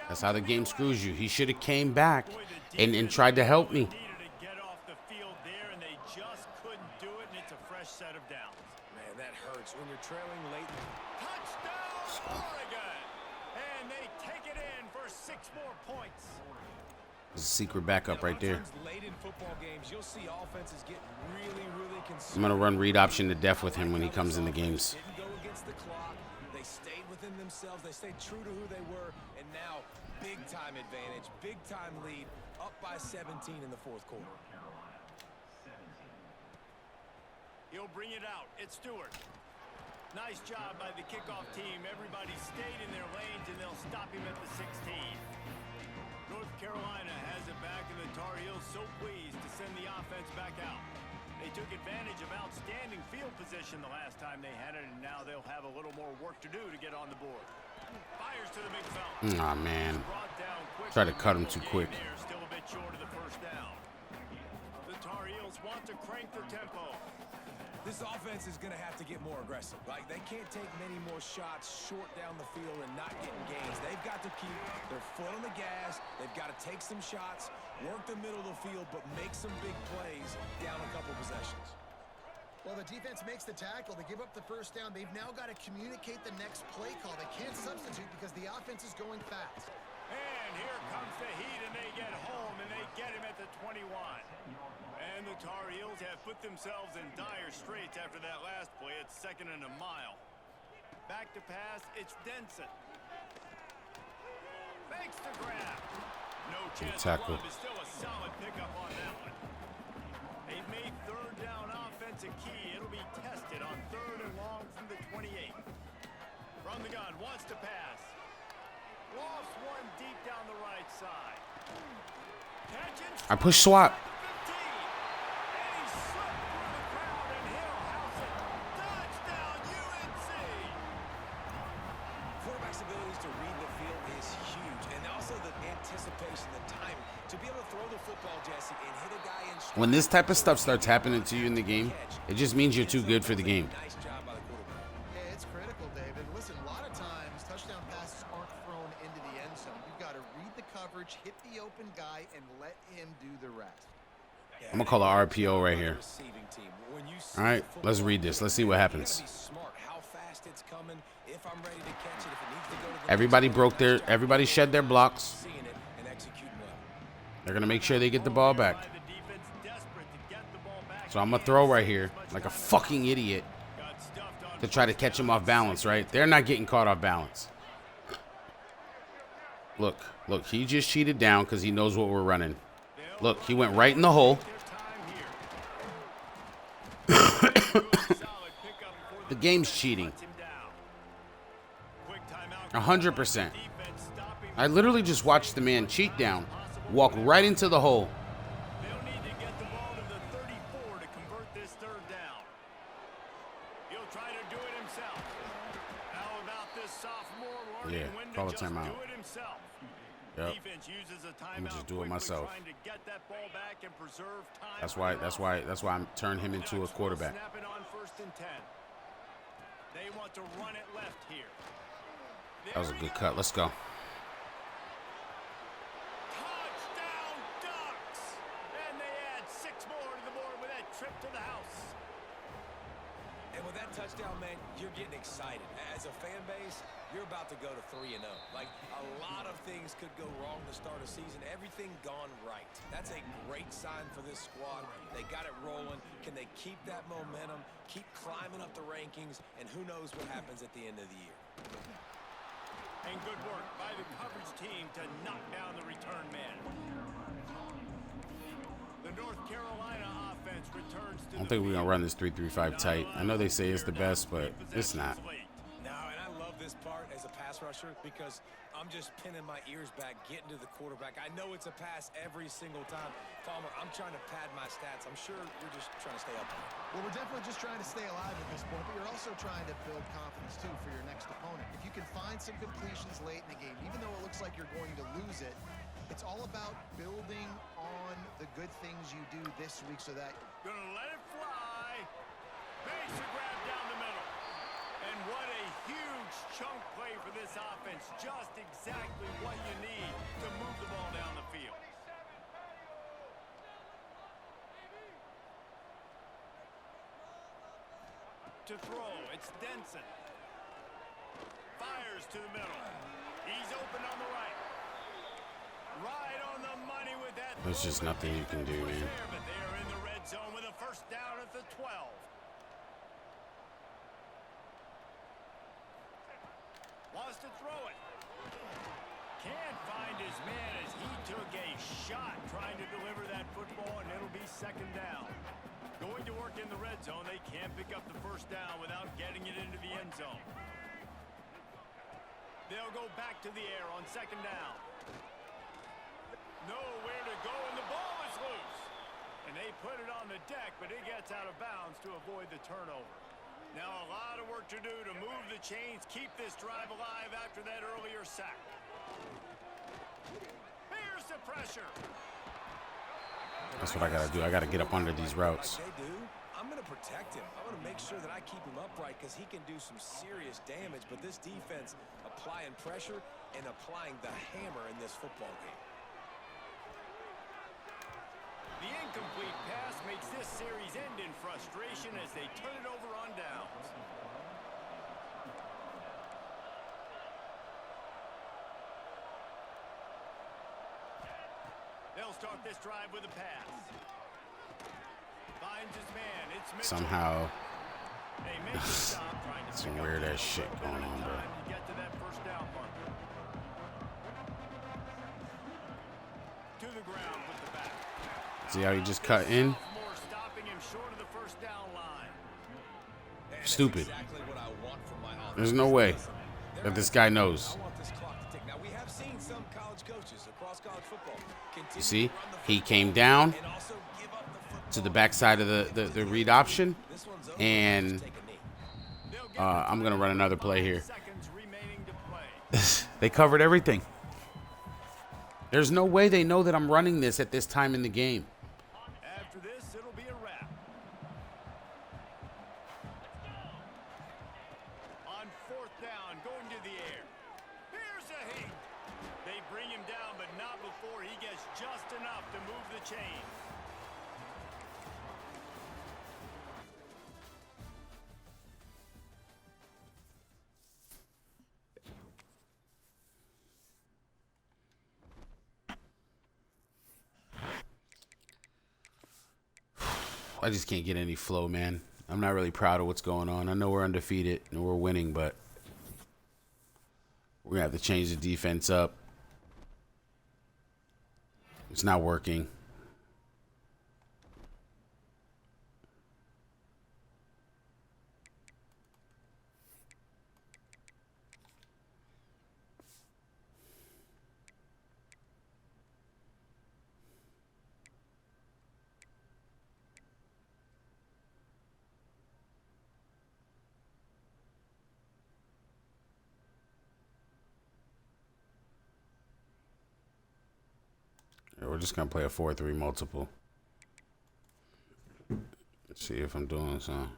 That's how the game screws you. He should have came back and tried to help me. Get off the field there, and they just couldn't do it, and it's a fresh set of downs. Man, that hurts when you're trailing late. Touchdown, Oregon! And they take it in for 6 more points. There's a secret backup right there. Late in football games, you'll see offenses get really I'm going to run read option to death with him when he comes in the games. Didn't go against the clock. They stayed within themselves. They stayed true to who they were. And now, big-time advantage, big-time lead, up by 17 in the 4th quarter. He'll bring it out. It's Stewart. Nice job by the kickoff team. Everybody stayed in their lanes, and they'll stop him at the 16. North Carolina has it back, and the Tar Heels so pleased to send the offense back out. They took advantage of outstanding field position the last time they had it, and now they'll have a little more work to do to get on the board. Fires to the big fella. Aw, man. Try to cut him too quick. Still a bit short of the first down. The Tar Heels want to crank their tempo. This offense is going to have to get more aggressive. Like, they can't take many more shots short down the field and not getting gains. They've got to keep their foot on the gas. They've got to take some shots, work the middle of the field, but make some big plays down a couple possessions. Well, the defense makes the tackle. They give up the first down. They've now got to communicate the next play call. They can't substitute because the offense is going fast. And here comes the heat, and they get home, and they get him at the 21. And the Tar Heels have put themselves in dire straits after that last play. It's 2nd and a mile. Back to pass, it's Denson. Makes the grab. No chance tackle. is still a solid pickup on that one. They've made 3rd down offense a key. It'll be tested on 3rd and long from the 28. From the gun, wants to pass. Lofts one deep down the right side. I push swap. Quarterback's abilities to read the field is huge, and also the anticipation, the timing, to be able to throw the football, Jesse, and hit a guy in. When this type of stuff starts happening to you in the game, it just means you're too good for the game. Nice job by the quarterback. Yeah, it's critical, David. Listen, a lot of times touchdown passes aren't thrown into the end zone. You've got to read the coverage, hit the open guy, and let him do the rest. I'm going to call an RPO right here. All right, let's read this. Let's see what happens. Everybody shed their blocks. They're going to make sure they get the ball back. So I'm going to throw right here like a fucking idiot to try to catch him off balance, right? They're not getting caught off balance. Look, he just cheated down because he knows what we're running. Look, he went right in the hole. The game's cheating. 100%. I literally just watched the man cheat down, walk right into the hole. They'll need to get the ball to the 34 to convert this 3rd down. He'll try to do it himself. How about this sophomore learning when to call a just timeout. do it himself? Yep. Defense uses a timeout. I'm gonna just do it myself. Trying to get that ball back and preserve time. That's why I'm turning him into a quarterback. Snap it on 1st and 10. They want to run it left here. That was a good cut. Let's go. Touchdown Ducks! And they add 6 more to the board with that trip to the house. And with that touchdown, man, you're getting excited. As a fan base, you're about to go to 3-0. Like, a lot of things could go wrong to start a season. Everything gone right. That's a great sign for this squad. They got it rolling. Can they keep that momentum, keep climbing up the rankings, and who knows what happens at the end of the year. And good work by the coverage team to knock down the return man. The North Carolina offense returns to I don't think we're going to run this 3-3-5 tight. I know they say it's the best, but it's not. No, and I love this part as a pass rusher because I'm just pinning my ears back, getting to the quarterback. I know it's a pass every single time. Palmer, I'm trying to pad my stats. I'm sure you're just trying to stay up there. Well, we're definitely just trying to stay alive at this point, but you're also trying to build confidence, too, for your next opponent. If you can find some completions late in the game, even though it looks like you're going to lose it, it's all about building on the good things you do this week so that... Gonna let it fly. Makes a grab down the middle. And what a huge chunk play for this offense. Just exactly what you need to move the ball down the field. To throw, it's Denson. Fires to the middle. He's open on the right. Right on the money with that. There's just nothing you can do, man. But they are in the red zone with a first down at the 12. Wants to throw it. Can't find his man as he took a shot trying to deliver that football, and it'll be second down. Going to work in the red zone. They can't pick up the first down without getting it into the end zone. They'll go back to the air on second down. Nowhere to go, and the ball is loose. And they put it on the deck, but it gets out of bounds to avoid the turnover. Now a lot of work to do to move the chains, keep this drive alive after that earlier sack. Here's the pressure. That's what I got to do. I got to get up under these routes. Like they do, I'm going to protect him. I'm going to make sure that I keep him upright because he can do some serious damage. But this defense applying pressure and applying the hammer in this football game. The incomplete pass makes this series end in frustration as they turn it over on downs. They'll start this drive with a pass. Finds his man. It's Mitchell. Somehow, They make a stop trying to some pick up weird the ass shit going on, bro. time to get to that first down marker. To the ground with the back. See how he just cut in? Stopping him short of the first down line. Stupid. Exactly what I want from my offense. There's no way that this guy knows. I want this clock to tick. Now, we have seen some college coaches across college football continue You see, to run the he came down and also give up the football. to the backside of the read option, This one's over. and Take a knee. I'm going to run another play here. Seconds remaining to play. They covered everything. There's no way they know that I'm running this at this time in the game. After this, it'll be a wrap. On fourth down, going to the air. Here's a hit. They bring him down, but not before he gets just enough to move the chain. I just can't get any flow, man. I'm not really proud of what's going on. I know we're undefeated and we're winning, but we're going to have to change the defense up. It's not working. We're just going to play a 4-3 multiple. Let's see if I'm doing something.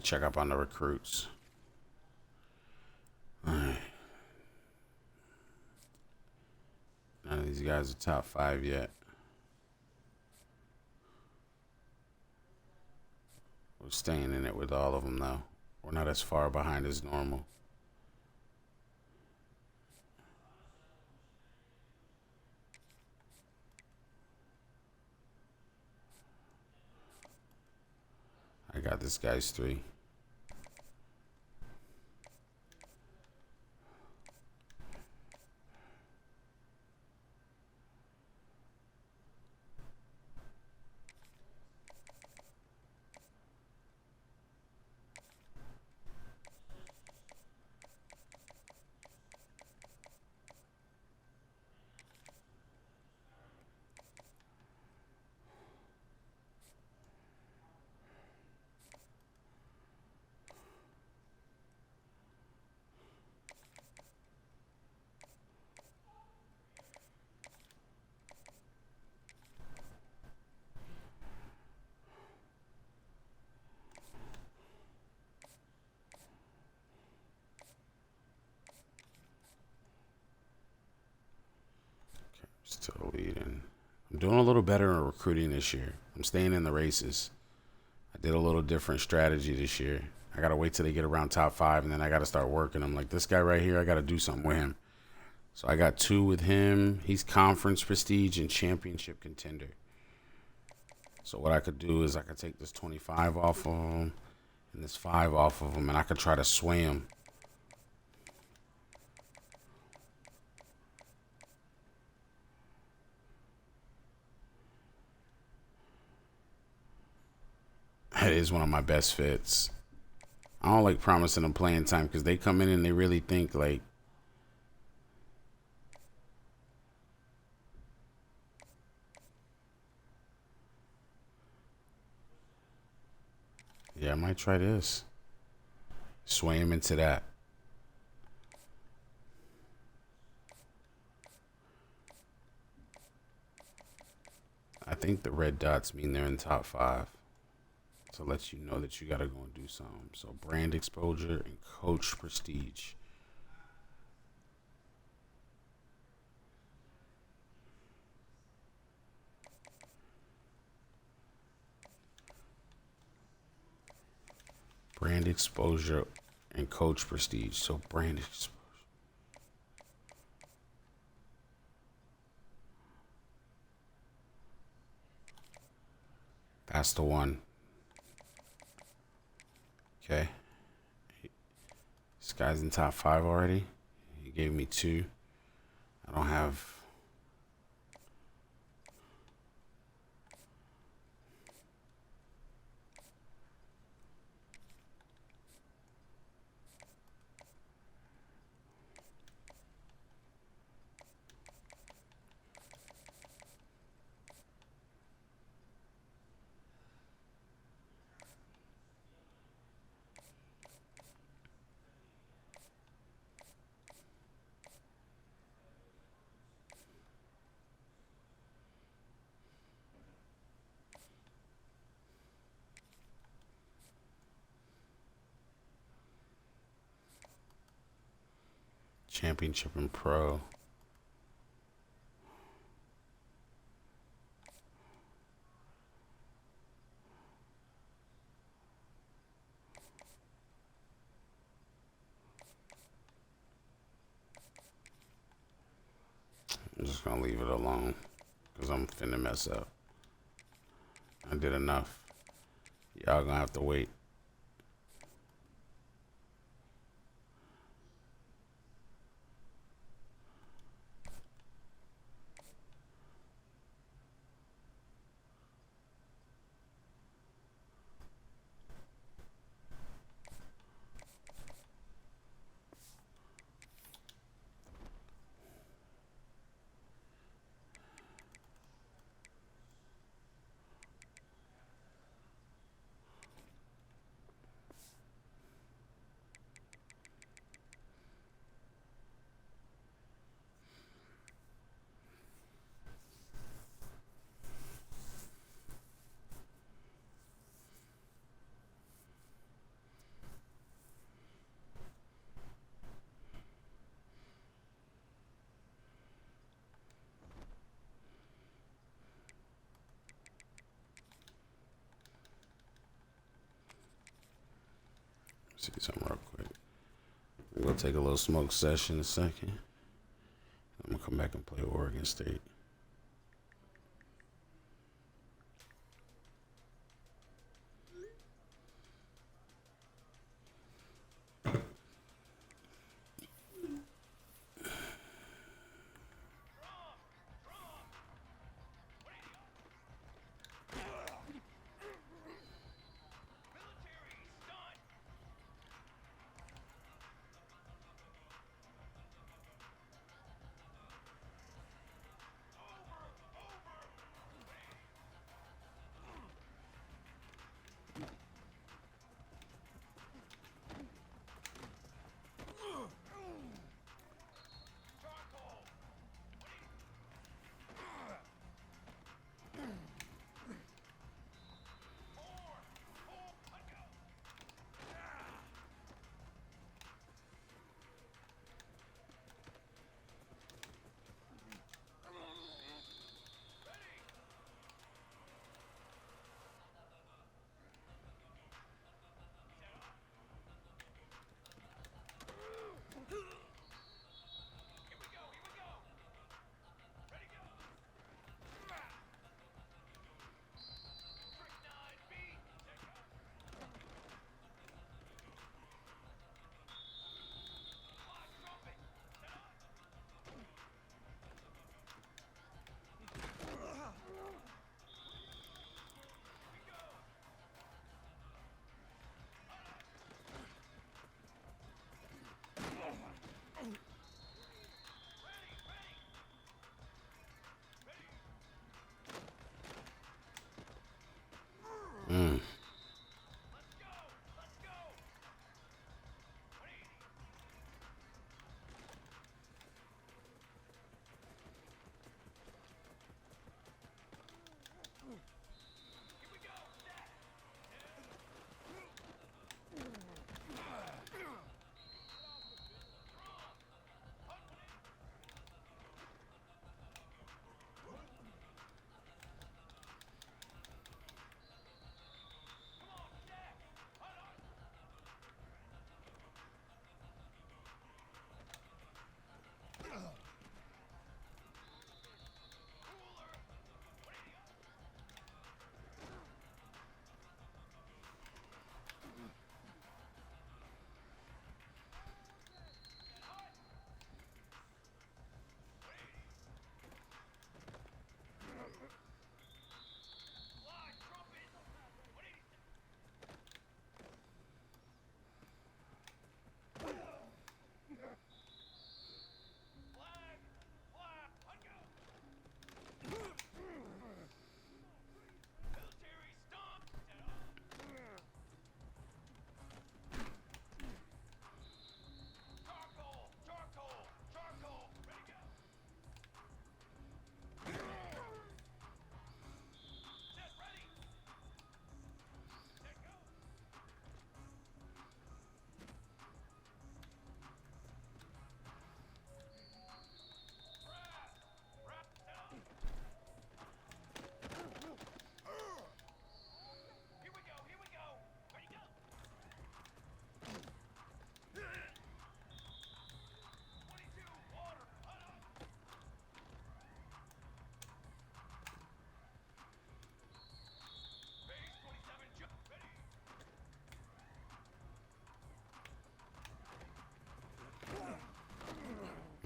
check up on the recruits. All right. None of these guys are top 5 yet. We're staying in it with all of them, though. We're not as far behind as normal. I got this guy's 3. Still leading. I'm doing a little better in recruiting this year. I'm staying in the races. I did a little different strategy this year. I got to wait till they get around top 5, and then I got to start working. I'm like, this guy right here, I got to do something with him. So I got 2 with him. He's conference prestige and championship contender. So what I could do is I could take this 25 off of him and this 5 off of him, and I could try to sway him. That is one of my best fits. I don't like promising them playing time because they come in and they really think like, yeah, I might try this. Sway him into that. I think the red dots mean they're in top 5. To let you know that you got to go and do something. So brand exposure and coach prestige. Brand exposure and coach prestige. So brand exposure. That's the one. Okay. This guy's in top 5 already. He gave me 2. I don't have. Championship and pro. I'm just gonna leave it alone because I'm finna mess up. I did enough. Y'all gonna have to wait. See something real quick. I'm gonna take a little smoke session in a second. I'm gonna come back and play Oregon State.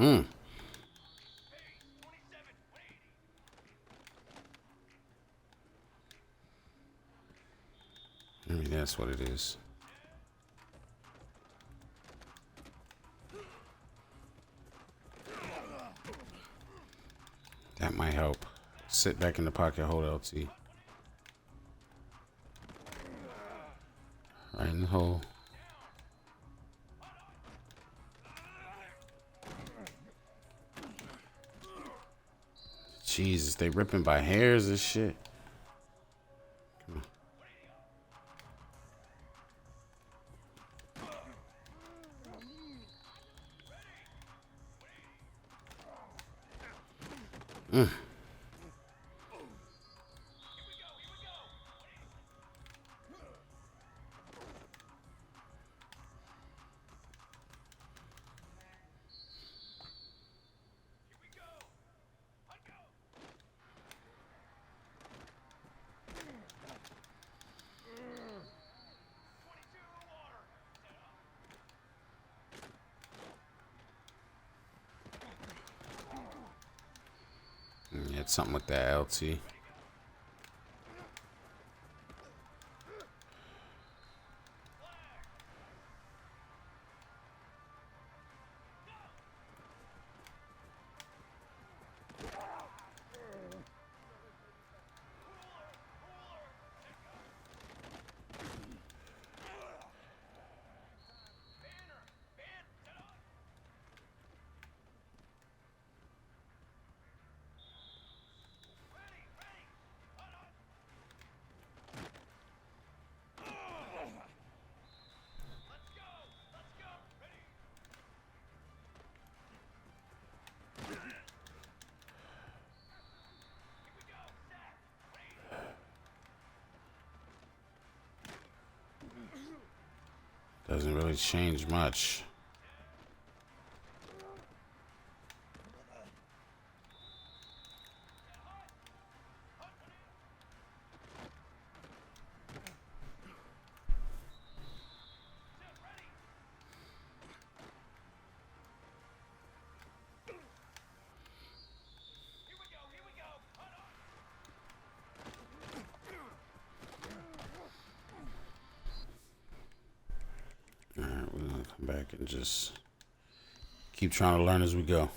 Hmm. Maybe that's what it is. That might help. Sit back in the pocket, hold LT. Right in the hole. Jesus, they ripping by hairs and shit. Come on. it's something like that, LT. Doesn't really change much. Alright, we're gonna come back and just keep trying to learn as we go.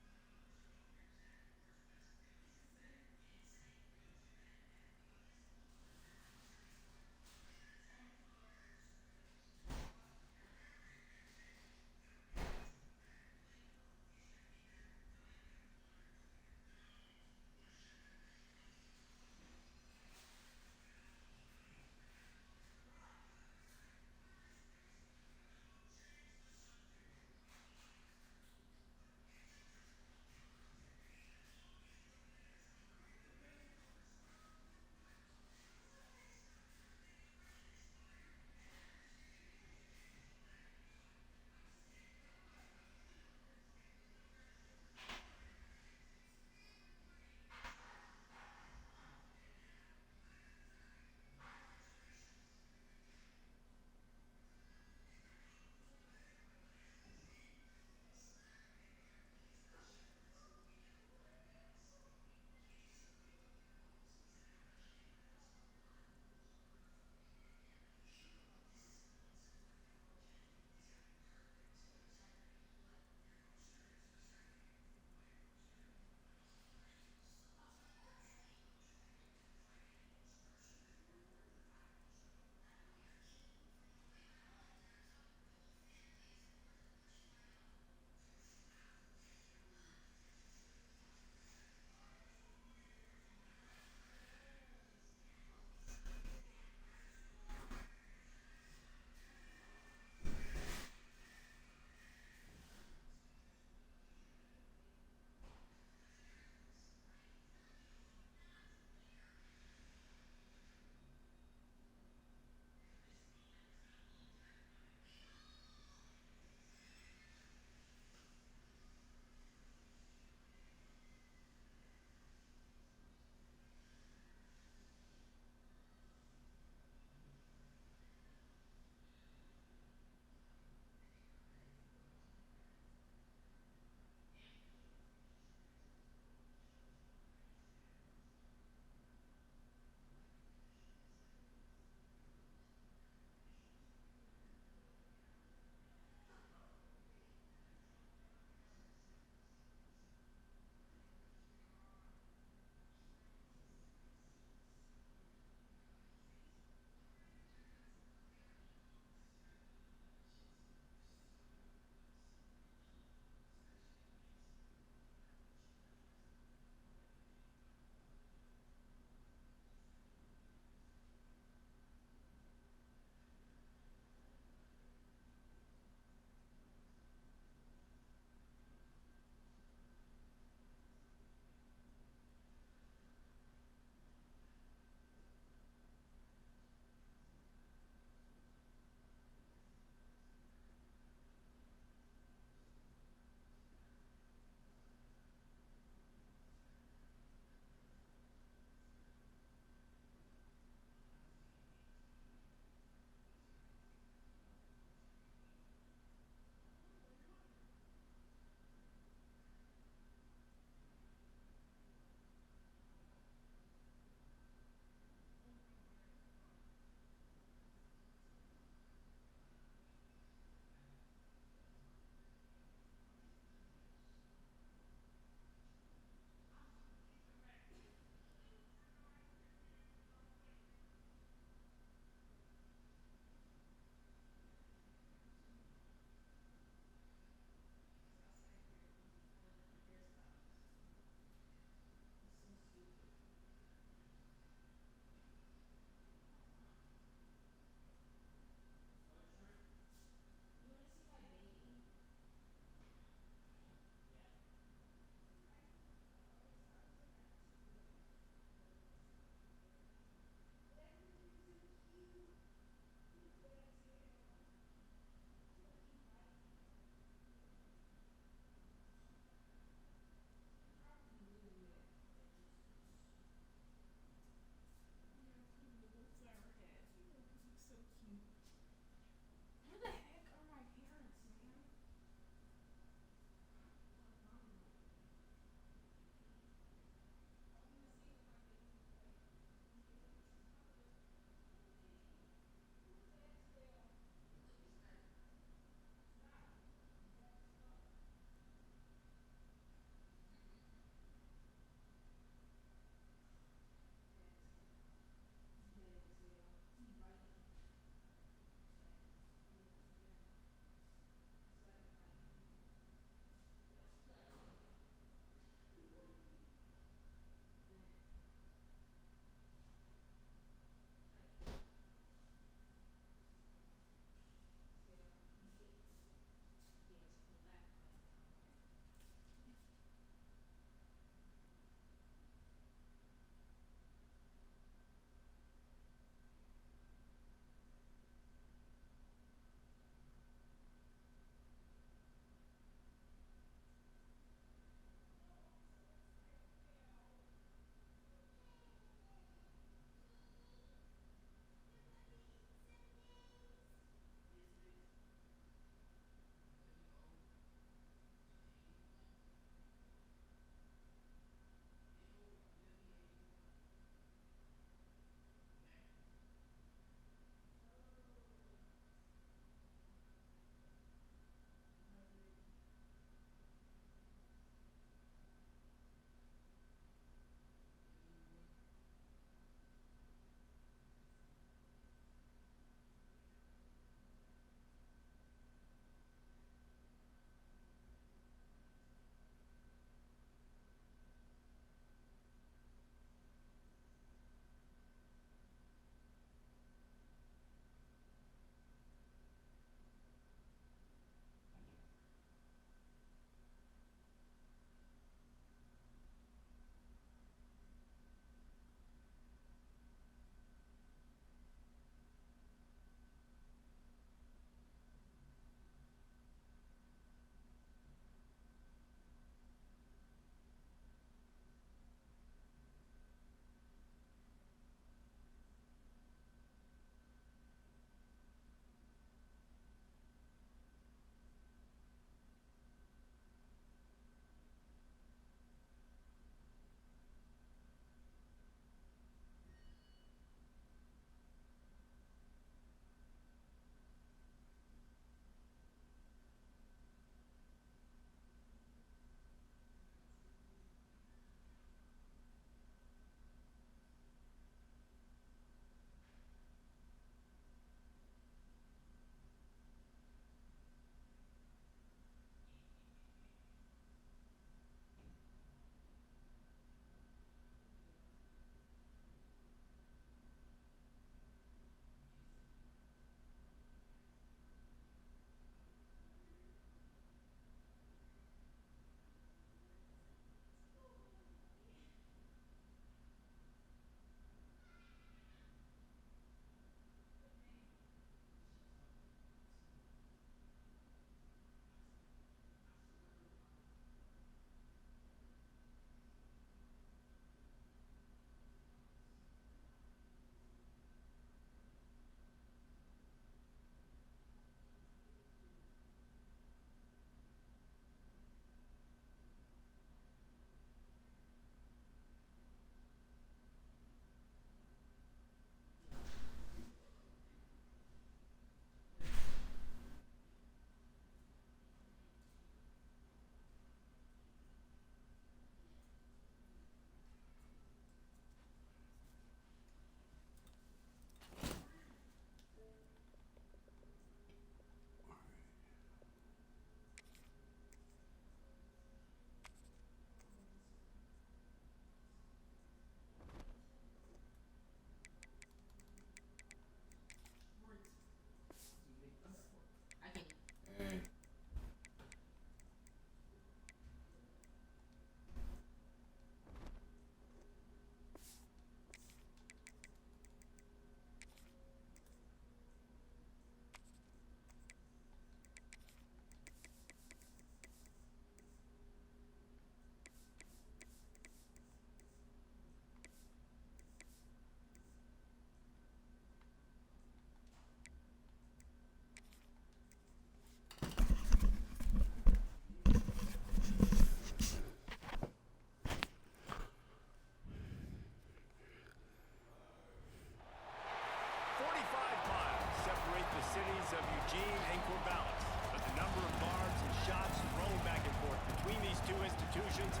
between these two institutions.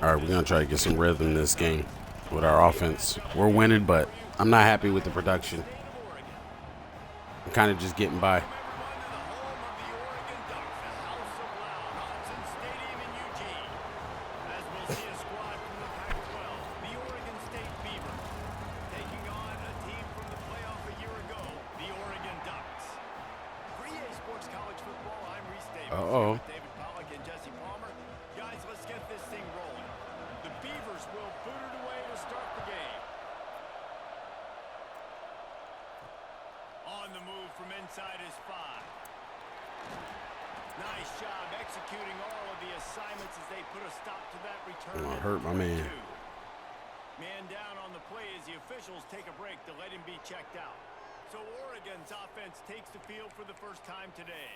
All right, we're going to try to get some rhythm in this game with our offense. We're winning, but I'm not happy with the production. I'm kind of just getting by. Uh-oh. David Pollock and Jesse Palmer. Guys, let's get this thing rolling. The Beavers will boot it away to start the game. On the move from inside his 5. Nice job executing all of the assignments as they put a stop to that return. Oh, hurt my man. Man down on the play as the officials take a break to let him be checked out. So Oregon's offense takes the field for the first time today.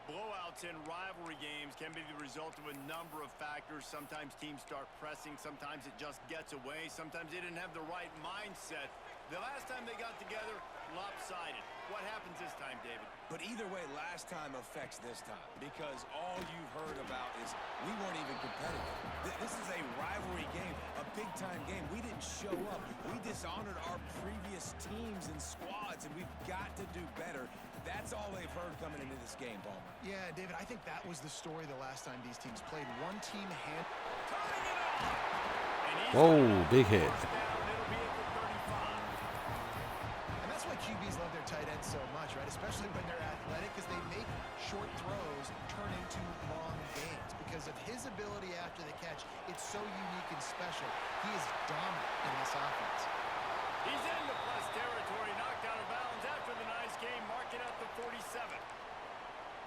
Blowouts in rivalry games can be the result of a number of factors. Sometimes teams start pressing. Sometimes it just gets away. Sometimes they didn't have the right mindset. The last time they got together, lopsided. What happens this time, David? But either way, last time affects this time because all you've heard about is we weren't even competitive. This is a rivalry game, a big-time game. We didn't show up. We dishonored our previous teams and squads, and we've got to do better. That's all they've heard coming into this game, Palmer. Yeah, David, I think that was the story the last time these teams played. One team hand. Whoa, big hit. And that's why QBs love their tight ends so much, right? Especially when they're athletic, because they make short throws turn into long gains. Because of his ability after the catch, it's so unique and special. He is dominant in this offense. He's into plus territory, knocked out of bounds after the nice game, marking out the 47.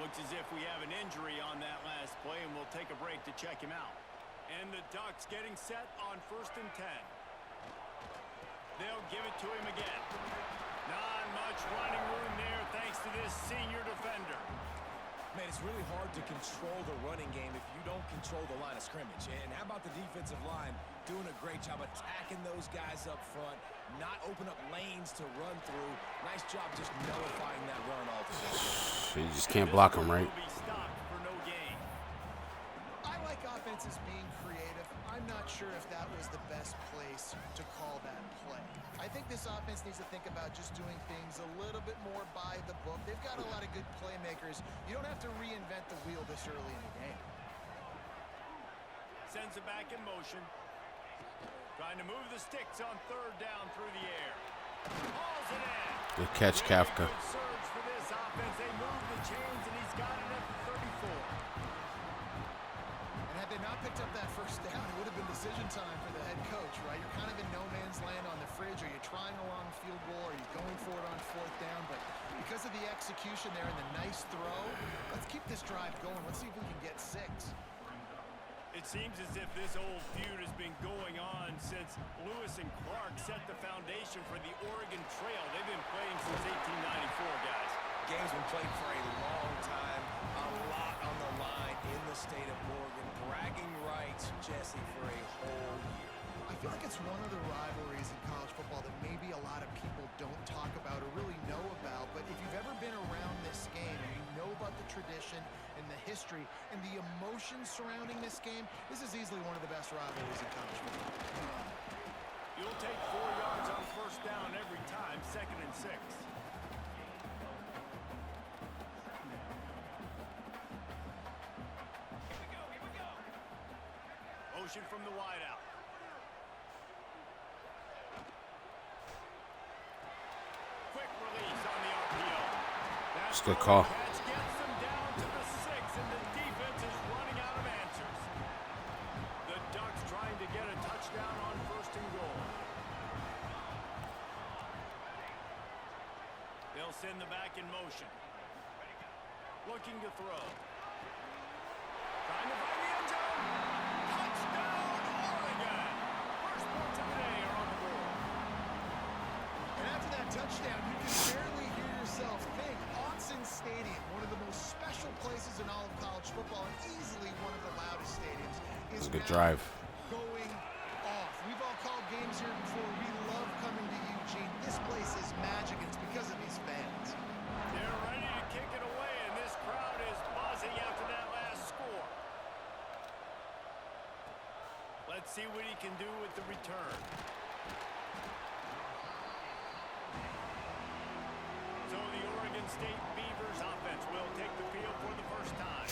Looks as if we have an injury on that last play, and we'll take a break to check him out. And the Ducks getting set on 1st and 10. They'll give it to him again. Not much running room there thanks to this senior defender. Man, it's really hard to control the running game if you don't control the line of scrimmage. And how about the defensive line doing a great job attacking those guys up front, not open up lanes to run through. Nice job just nullifying that run altogether. You just can't block them, right? I like offenses being creative. I'm not sure if that was the best place to call that play. I think this offense needs to think about just doing things a little bit more by the book. They've got a lot of good playmakers. You don't have to reinvent the wheel this early in the game. Sends it back in motion. Trying to move the sticks on 3rd down through the air. Hauls it in. Good catch, Kafka. Good surge for this offense. They move the chains, and he's got it at the 34. And had they not picked up that 1st down, it would have been decision time for the head coach, right? You're kind of in no man's land on the fridge. Are you trying a long field goal? Are you going for it on 4th down? But because of the execution there and the nice throw, let's keep this drive going. Let's see if we can get 6. It seems as if this old feud has been going on since Lewis and Clark set the foundation for the Oregon Trail. They've been playing since 1894, guys. Game's been played for a long time, a lot on the line in the state of Oregon. Bragging rights, Jesse, for a whole year. I feel like it's one of the rivalries in college football that maybe a lot of people don't talk about or really know about. But if you've ever been around this game and you know about the tradition and the history and the emotion surrounding this game, this is easily one of the best rivalries in college football. You'll take 4 yards on 1st down every time, 2nd and 6. Motion from the wideout. Quick release on the RPO. It's a good call. Catch gets them down to the 6, and the defense is running out of answers. The Ducks trying to get a touchdown on 1st and goal. They'll send the back in motion. Looking to throw. Trying to find the end zone. Touchdown, Oregon. First points of the day are on the board. And after that touchdown, you can barely hear yourself think. Autzen Stadium, one of the most special places in all of college football, and easily one of the loudest stadiums, is It's a good now drive. going off. We've all called games here before. We love coming to Eugene. This place is magic, and it's because of these fans. They're ready to kick it away, and this crowd is buzzing after that last score. see what he can do with the return. So the Oregon State Beavers offense will take the field for the first time.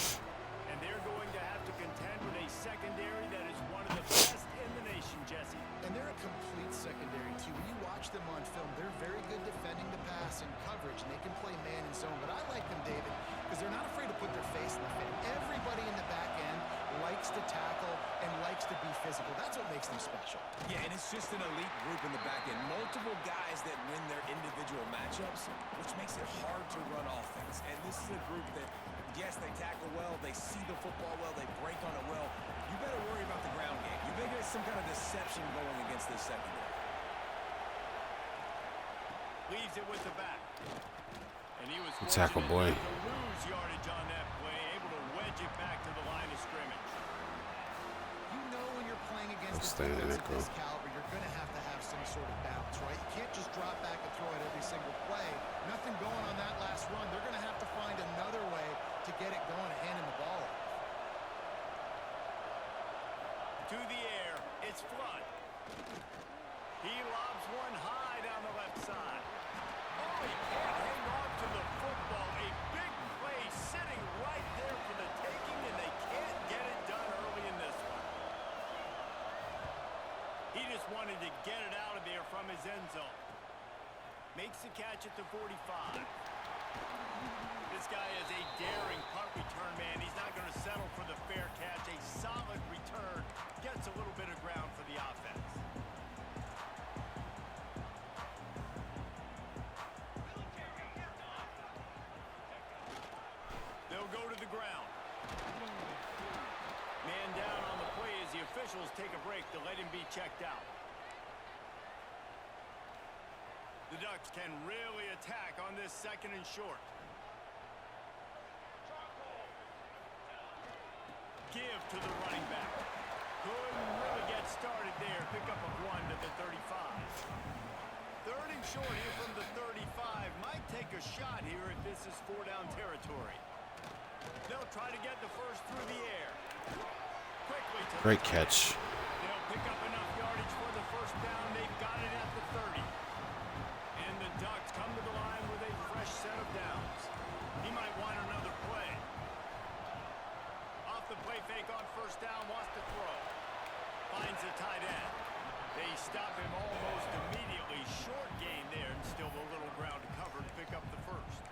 And they're going to have to contend with a secondary that is one of the best in the nation, Jesse. And they're a complete secondary, too. When you watch them on film, they're very good defending the pass and coverage, and they can play man and zone. But I like them, David, because they're not afraid to put their face in the fan. Everybody in the back end likes to tackle and likes to be physical. That's what makes them special. Yeah, and it's just an elite group in the back end. Multiple guys that win their individual matchups, which makes it hard to run offense. And this is a group that, yes, they tackle well, they see the football well, they break on it well. You better worry about the ground game. You better get some kind of deception going against this secondary. Leaves it with the back. And he was Tackle, boy. to lose yardage on that play, able to wedge it back to the line of scrimmage. You know when you're playing against Stay a in defense it, of this caliber, you're going to have some sort of balance, right? You can't just drop back and throw it every single play. Nothing going on that last run. They're going to have to find another way to get it going and handing the ball off. To the air, it's Flood. He lobs one high down the left side. Oh, he can't hang on to the football. A big play sitting right there for the taking, and they can't get it done early in this one. He just wanted to get it out of there from his end zone. Makes the catch at the 45. This guy is a daring punt return man. He's not going to settle for the fair catch. A solid return. Gets a little bit of ground for the offense. They'll go to the ground. Man down on the play as the officials take a break to let him be checked out. The Ducks can really attack on this second and short. Give to the running back. Couldn't really get started there. Pick up a 1 to the 35. Third and short here from the 35. Might take a shot here if this is 4-down territory. They'll try to get the first through the air. Quickly to Great catch. They'll pick up enough yardage for the first down. They've got it at the 30. And the Ducks come to the line with a fresh set of downs. He might want another play. Off the play fake on first down, wants to throw. Finds the tight end. They stop him almost immediately. Short gain there, and still a little ground to cover to pick up the first.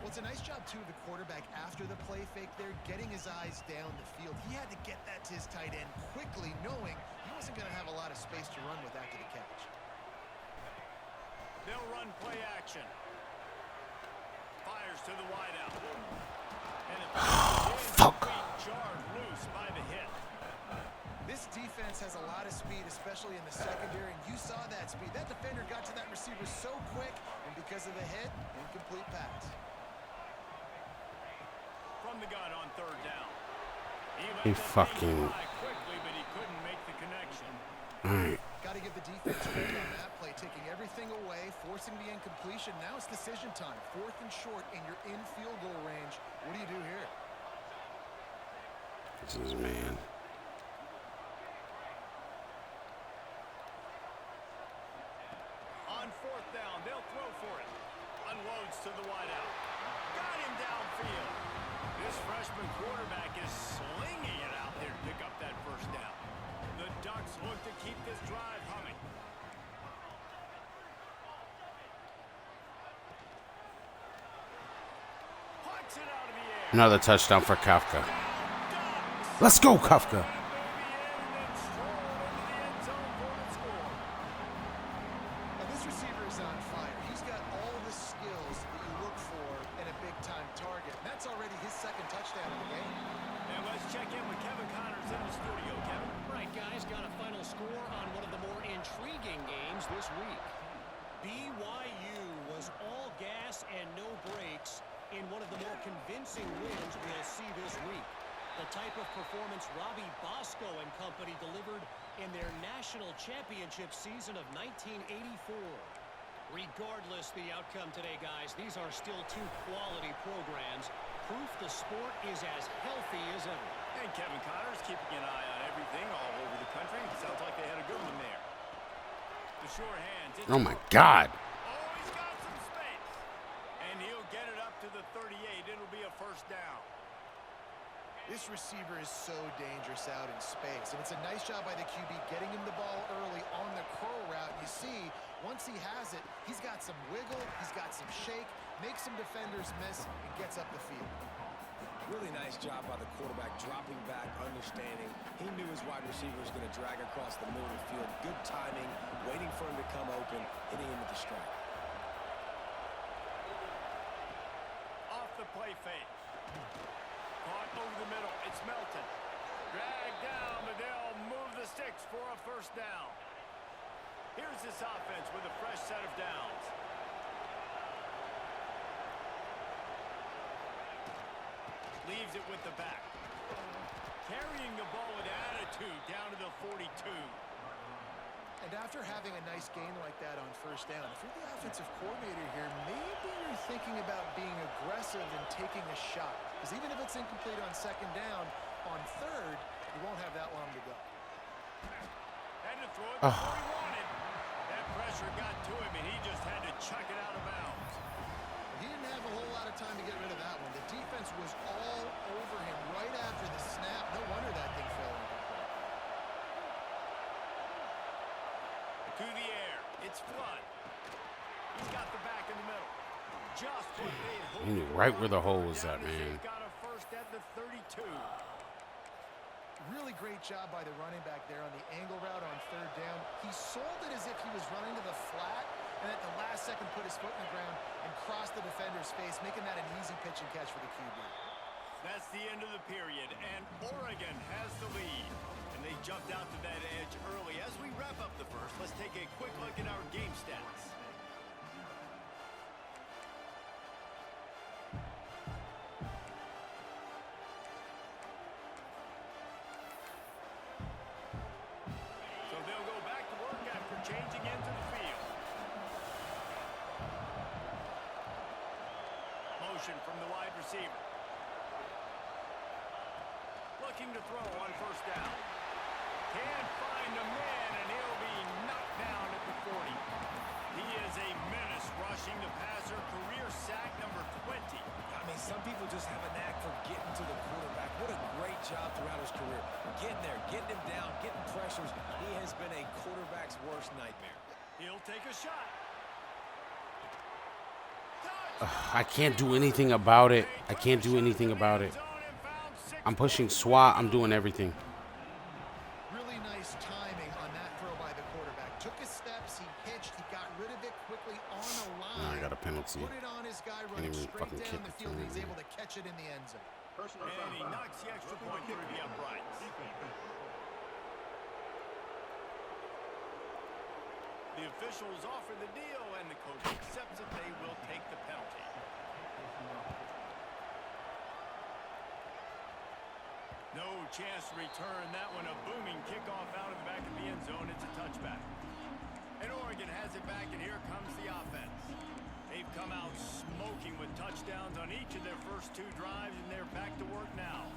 Well, it's a nice job, too, of the quarterback after the play fake there, getting his eyes down the field. He had to get that to his tight end quickly, knowing he wasn't going to have a lot of space to run with after the catch. They'll run play action. Fires to the wideout. And Fuck. Jarred loose by the hit. This defense has a lot of speed, especially in the secondary, and you saw that speed. That defender got to that receiver so quick, and because of the hit, incomplete pass. From the gun on third down. He fucking. Quickly, but he couldn't make the connection. All right. Got to give the defense credit on that play, taking everything away, forcing the incompletion. Now it's decision time. 4th and short, and you're in field goal range. What do you do here? This is man. On 4th down, they'll throw for it. Unloads to the wideout. Got him downfield. This freshman quarterback is slinging it out there to pick up that first down. The Ducks look to keep this drive humming. Punts it out of the air. Another touchdown for Kafka. Let's go, Kafka. This receiver is on fire. He's got all the skills that you look for in a big-time target. And that's already his second touchdown of the game. And let's check in with Kevin Connors in the studio. Kevin? Right, guys, got a final score on one of the more intriguing games this week. BYU was all gas and no brakes in one of the more convincing wins we'll see this week. The type of performance Robbie Bosco and company delivered in their national championship season of 1984. Regardless the outcome today, guys, these are still two quality programs. Proof the sport is as healthy as ever. And Kevin Connor's keeping an eye on everything all over the country. Sounds like they had a good one there. The sure hands. Oh, my God. Oh, he's got some space. And he'll get it up to the 38. It'll be a first down. This receiver is so dangerous out in space, and it's a nice job by the QB getting him the ball early on the curl route. You see, once he has it, he's got some wiggle, he's got some shake, makes some defenders miss, and gets up the field. Really nice job by the quarterback, dropping back, understanding. He knew his wide receiver was going to drag across the middle of the field. Good timing, waiting for him to come open, hitting him with the strike. Off the play fake. Caught over the middle. It's Melton. Dragged down, but they'll move the sticks for a first down. Here's this offense with a fresh set of downs. Leaves it with the back. Carrying the ball with attitude down to the 42. And after having a nice gain like that on first down, if you're the offensive coordinator here, maybe you're thinking about being aggressive and taking a shot. Because even if it's incomplete on second down, on third, you won't have that long to go. Had to throw it before he wanted. That pressure got to him, and he just had to chuck it out of bounds. He didn't have a whole lot of time to get rid of that one. The defense was all over him right after the snap. No wonder that thing fell into play. To the air. It's Flood. He's got the back in the middle. Just what they hoped. He knew right where the hole was at, man. Got a first at the 32. Really great job by the running back there on the angle route on third down. He sold it as if he was running to the flat, and at the last second put his foot in the ground and crossed the defender's face, making that an easy pitch and catch for the QB. That's the end of the period, and Oregon has the lead. And they jumped out to that edge early. As we wrap up the first, let's take a quick look at our game stats. So they'll go back to work after changing into the field. Motion from the wide receiver. Looking to throw on first down. Can't find a man, and he'll be knocked down at the 40. He is a menace rushing the passer. Career sack number 20. I mean, some people just have a knack for getting to the quarterback. What a great job throughout his career. Getting there, getting him down, getting pressures. He has been a quarterback's worst nightmare. He'll take a shot. I can't do anything about it. I can't do anything about it. I'm pushing SWAT. I'm doing everything. Really nice timing on that throw by the quarterback. Took his steps, he pitched, he got rid of it quickly on the line. Now I got a penalty. Put it on his guy running even straight fucking down kick the it field. to He's me. able to catch it in the end zone. Personal And he foul. knocks the extra point through the uprights. The officials offer the deal, and the coach accepts it. They will take the penalty. No chance to return that one. A booming kickoff out of the back of the end zone. It's a touchback. And Oregon has it back, and here comes the offense. They've come out smoking with touchdowns on each of their first two drives, and they're back to work now.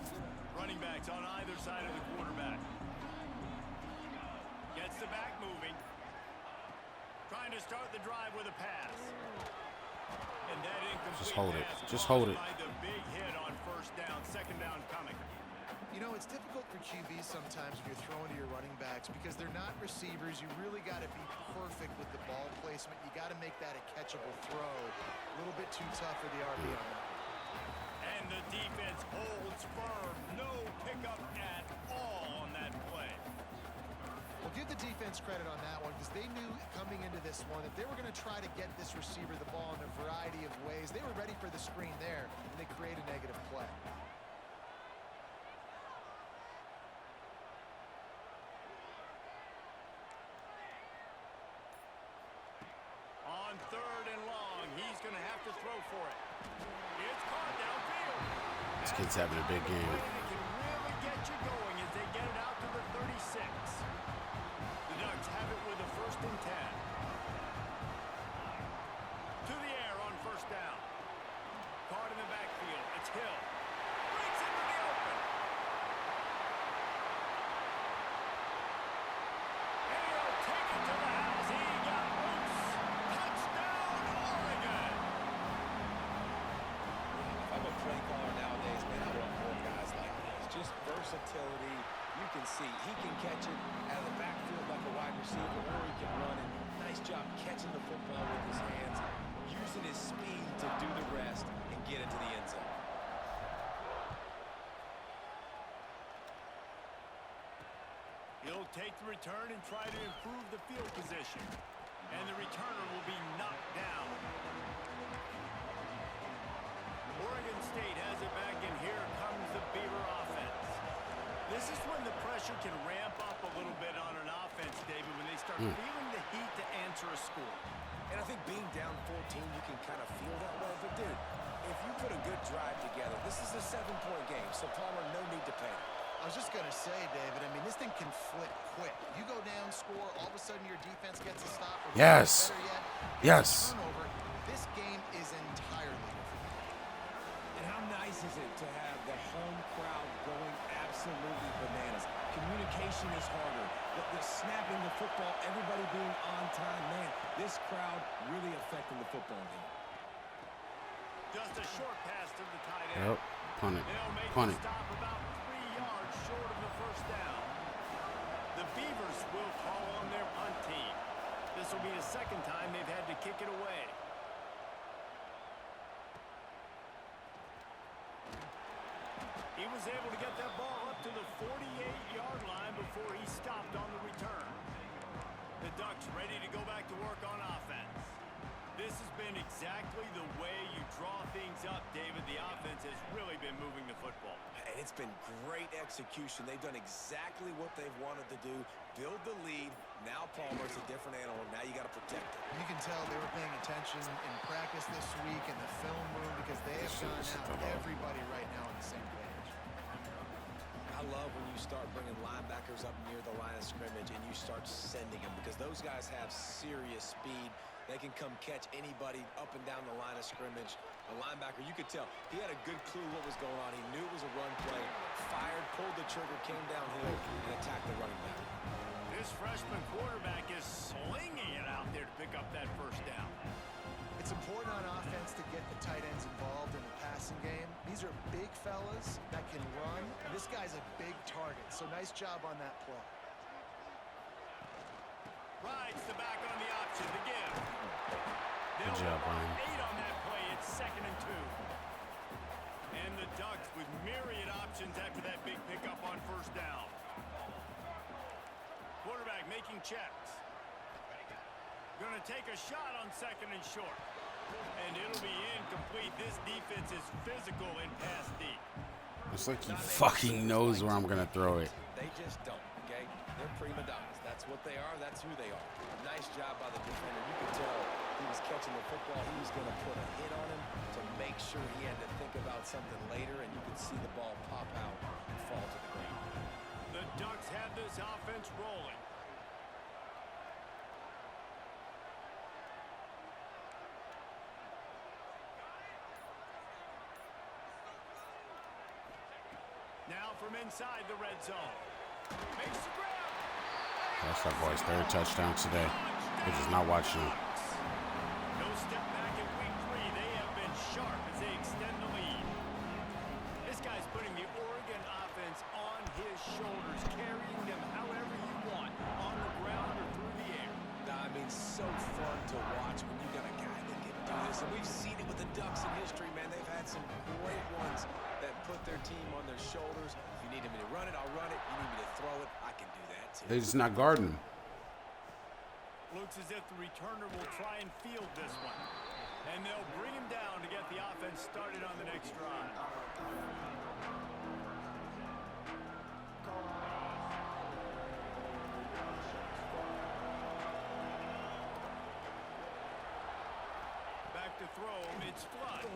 Running backs on either side of the quarterback. Gets the back moving. Trying to start the drive with a pass. And that incomplete Just hold it. pass Just hold it. by the big hit on first down. Second down coming. You know, it's difficult for QBs sometimes when you're throwing to your running backs because they're not receivers. You really got to be perfect with the ball placement. You got to make that a catchable throw. A little bit too tough for the RB on that. And the defense holds firm. No pickup at all on that play. Well, give the defense credit on that one because they knew coming into this one that they were going to try to get this receiver the ball in a variety of ways. They were ready for the screen there, and they created a negative play. On third and long, he's going to have to throw for it. It's caught downfield. This kid's having a big game. They can really get you going as they get it out to the 36. The Ducks have it with a first and 10. To the air on first down. Caught in the backfield. It's Hill. Breaks into the open. versatility. You can see he can catch it out of the backfield like a wide receiver, or he can run it. Nice job catching the football with his hands, using his speed to do the rest and get into the end zone. He'll take the return and try to improve the field position. And the returner will be knocked down. Oregon State has it back, and here comes the Beaver offense. This is when the pressure can ramp up a little bit on an offense, David, when they start feeling the heat to answer a score. And I think being down 14, you can kind of feel that way. But, dude, if you put a good drive together, this is a 7-point game, so Palmer, no need to panic. I was just going to say, David, I mean, this thing can flip quick. You go down, score, all of a sudden your defense gets a stop. Or Yes. better yet, Yes. turnover. This game is entirely different. And how nice is it to have the home crowd going absolutely bananas? Communication is harder. The snapping the football, everybody being on time. Man, this crowd really affecting the football game. Just a short pass to the tight end. Yep. Punt it. They'll make Punt the it. stop about 3 yards short of the first down. The Beavers will call on their punt team. This will be the second time they've had to kick it away. He was able to get that ball up to the 48-yard line before he stopped on the return. The Ducks ready to go back to work on offense. This has been exactly the way you draw things up, David. The offense has really been moving the football. And it's been great execution. They've done exactly what they've wanted to do. Build the lead. Now Palmer's a different animal. Now you got to protect it. You can tell they were paying attention in practice this week in the film room because they have gone out everybody right now on the same page. I love when you start bringing linebackers up near the line of scrimmage and you start sending them because those guys have serious speed. They can come catch anybody up and down the line of scrimmage. A linebacker, you could tell, he had a good clue what was going on. He knew it was a run play, fired, pulled the trigger, came downhill, and attacked the running back. This freshman quarterback is slinging it out there to pick up that first down. It's important on offense to get the tight ends involved in the passing game. These are big fellas that can run. And this guy's a big target, so nice job on that play. Rides the back on the option to give. Good job, Brian. 8 on that play. It's 2nd and 2. And the Ducks with myriad options after that big pickup on first down. Quarterback making checks. Going to take a shot on 2nd and short. And it'll be incomplete. This defense is physical in pass deep. It's like he fucking knows where I'm going to throw it. They just don't, okay? They're prima donnas. That's what they are. That's who they are. Nice job by the defender. You could tell he was catching the football. He was going to put a hit on him to make sure he had to think about something later, and you could see the ball pop out and fall to the ground. The Ducks have this offense rolling. Now from inside the red zone. Makes the grab. That's that boy's 3rd touchdown today. We're just not watching him. No step back in week 3. They have been sharp as they extend the lead. This guy's putting the Oregon offense on his shoulders, carrying them however you want, on the ground or through the air. I mean, so fun to watch when you got a guy that can do this. And we've seen it with the Ducks in history, man. They've had some great ones that put their team on their shoulders. If you need me to run it, I'll run it. You need me to throw it, I can do that too. They're just not guarding him. Looks as if the returner will try and field this one. And they'll bring him down to get the offense started on the next drive. Back to throw, it's Flood. And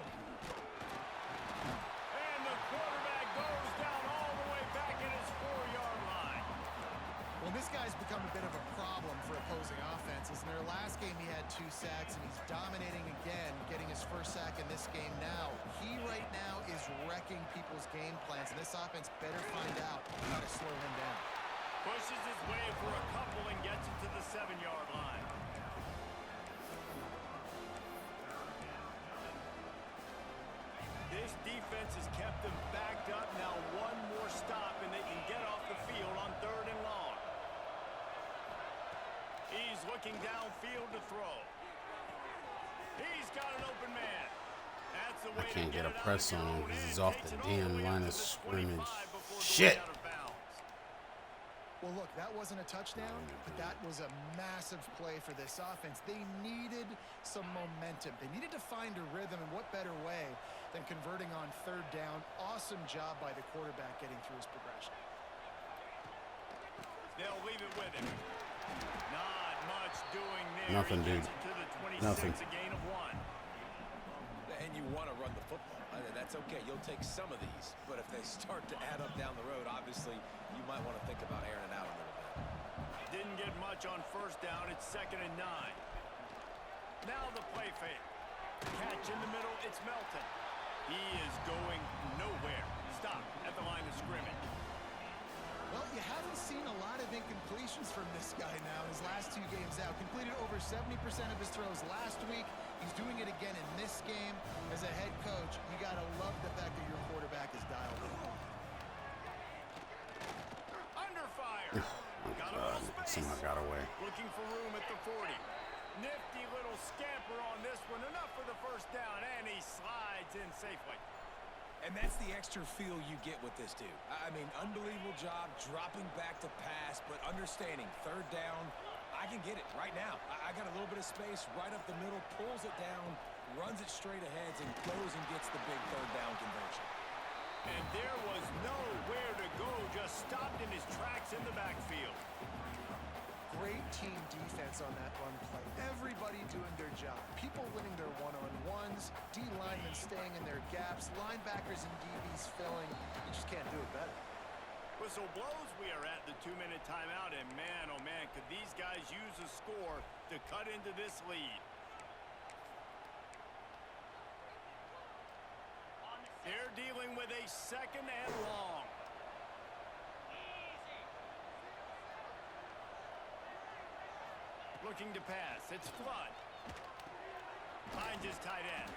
the quarterback goes down all the way back at his 4-yard line. Well, this guy's become a bit of a problem for opposing offenses. In their last game, he had 2 sacks, and he's dominating again, getting his first sack in this game now. He right now is wrecking people's game plans, and this offense better find out how to slow him down. Pushes his way for a couple and gets it to the 7-yard line. This defense has kept them backed up. Now one more stop, and they can get off the field on 3rd and long. He's looking downfield to throw. He's got an open man. That's the way I can't to get a it press out on him of because your he's own off end. the Takes it all damn way line up of to the scrimmage. 25 before Shit. going out of bounds. Well, look, that wasn't a touchdown, but that was a massive play for this offense. They needed some momentum. They needed to find a rhythm, and what better way than converting on 3rd down. Awesome job by the quarterback getting through his progression. They'll leave it with him. Not much doing there. Nothing, He dude. gets it to the 26, Nothing. a gain of 1. And you want to run the football. That's okay. You'll take some of these. But if they start to add up down the road, obviously, you might want to think about airing it out a little bit. Didn't get much on 1st down. It's 2nd and 9. Now the play fake. Catch in the middle. It's Melton. He is going nowhere. Stop at the line of scrimmage. Well, you haven't seen a lot of incompletions from this guy now in his last 2 games out. Completed over 70% of his throws last week. He's doing it again in this game. As a head coach, you got to love the fact that your quarterback is dialed in. Under fire. Got a little space. Somehow got away. Looking for room at the 40. Nifty little scamper on this one. Enough for the 1st down, and he slides in safely. And that's the extra feel you get with this dude. I mean, unbelievable job dropping back to pass, but understanding 3rd down, I can get it right now. I got a little bit of space right up the middle, pulls it down, runs it straight ahead, and goes and gets the big 3rd down conversion. And there was nowhere to go, just stopped in his tracks in the backfield. Great team defense on that run play. Everybody doing their job. People winning their one-on-ones, D linemen staying in their gaps, linebackers and DBs filling. You just can't do it better. Whistle blows. We are at the 2-minute timeout, and man, oh man, could these guys use a score to cut into this lead. They're dealing with a 2nd and long. Looking to pass. It's Flood. Finds his tight end.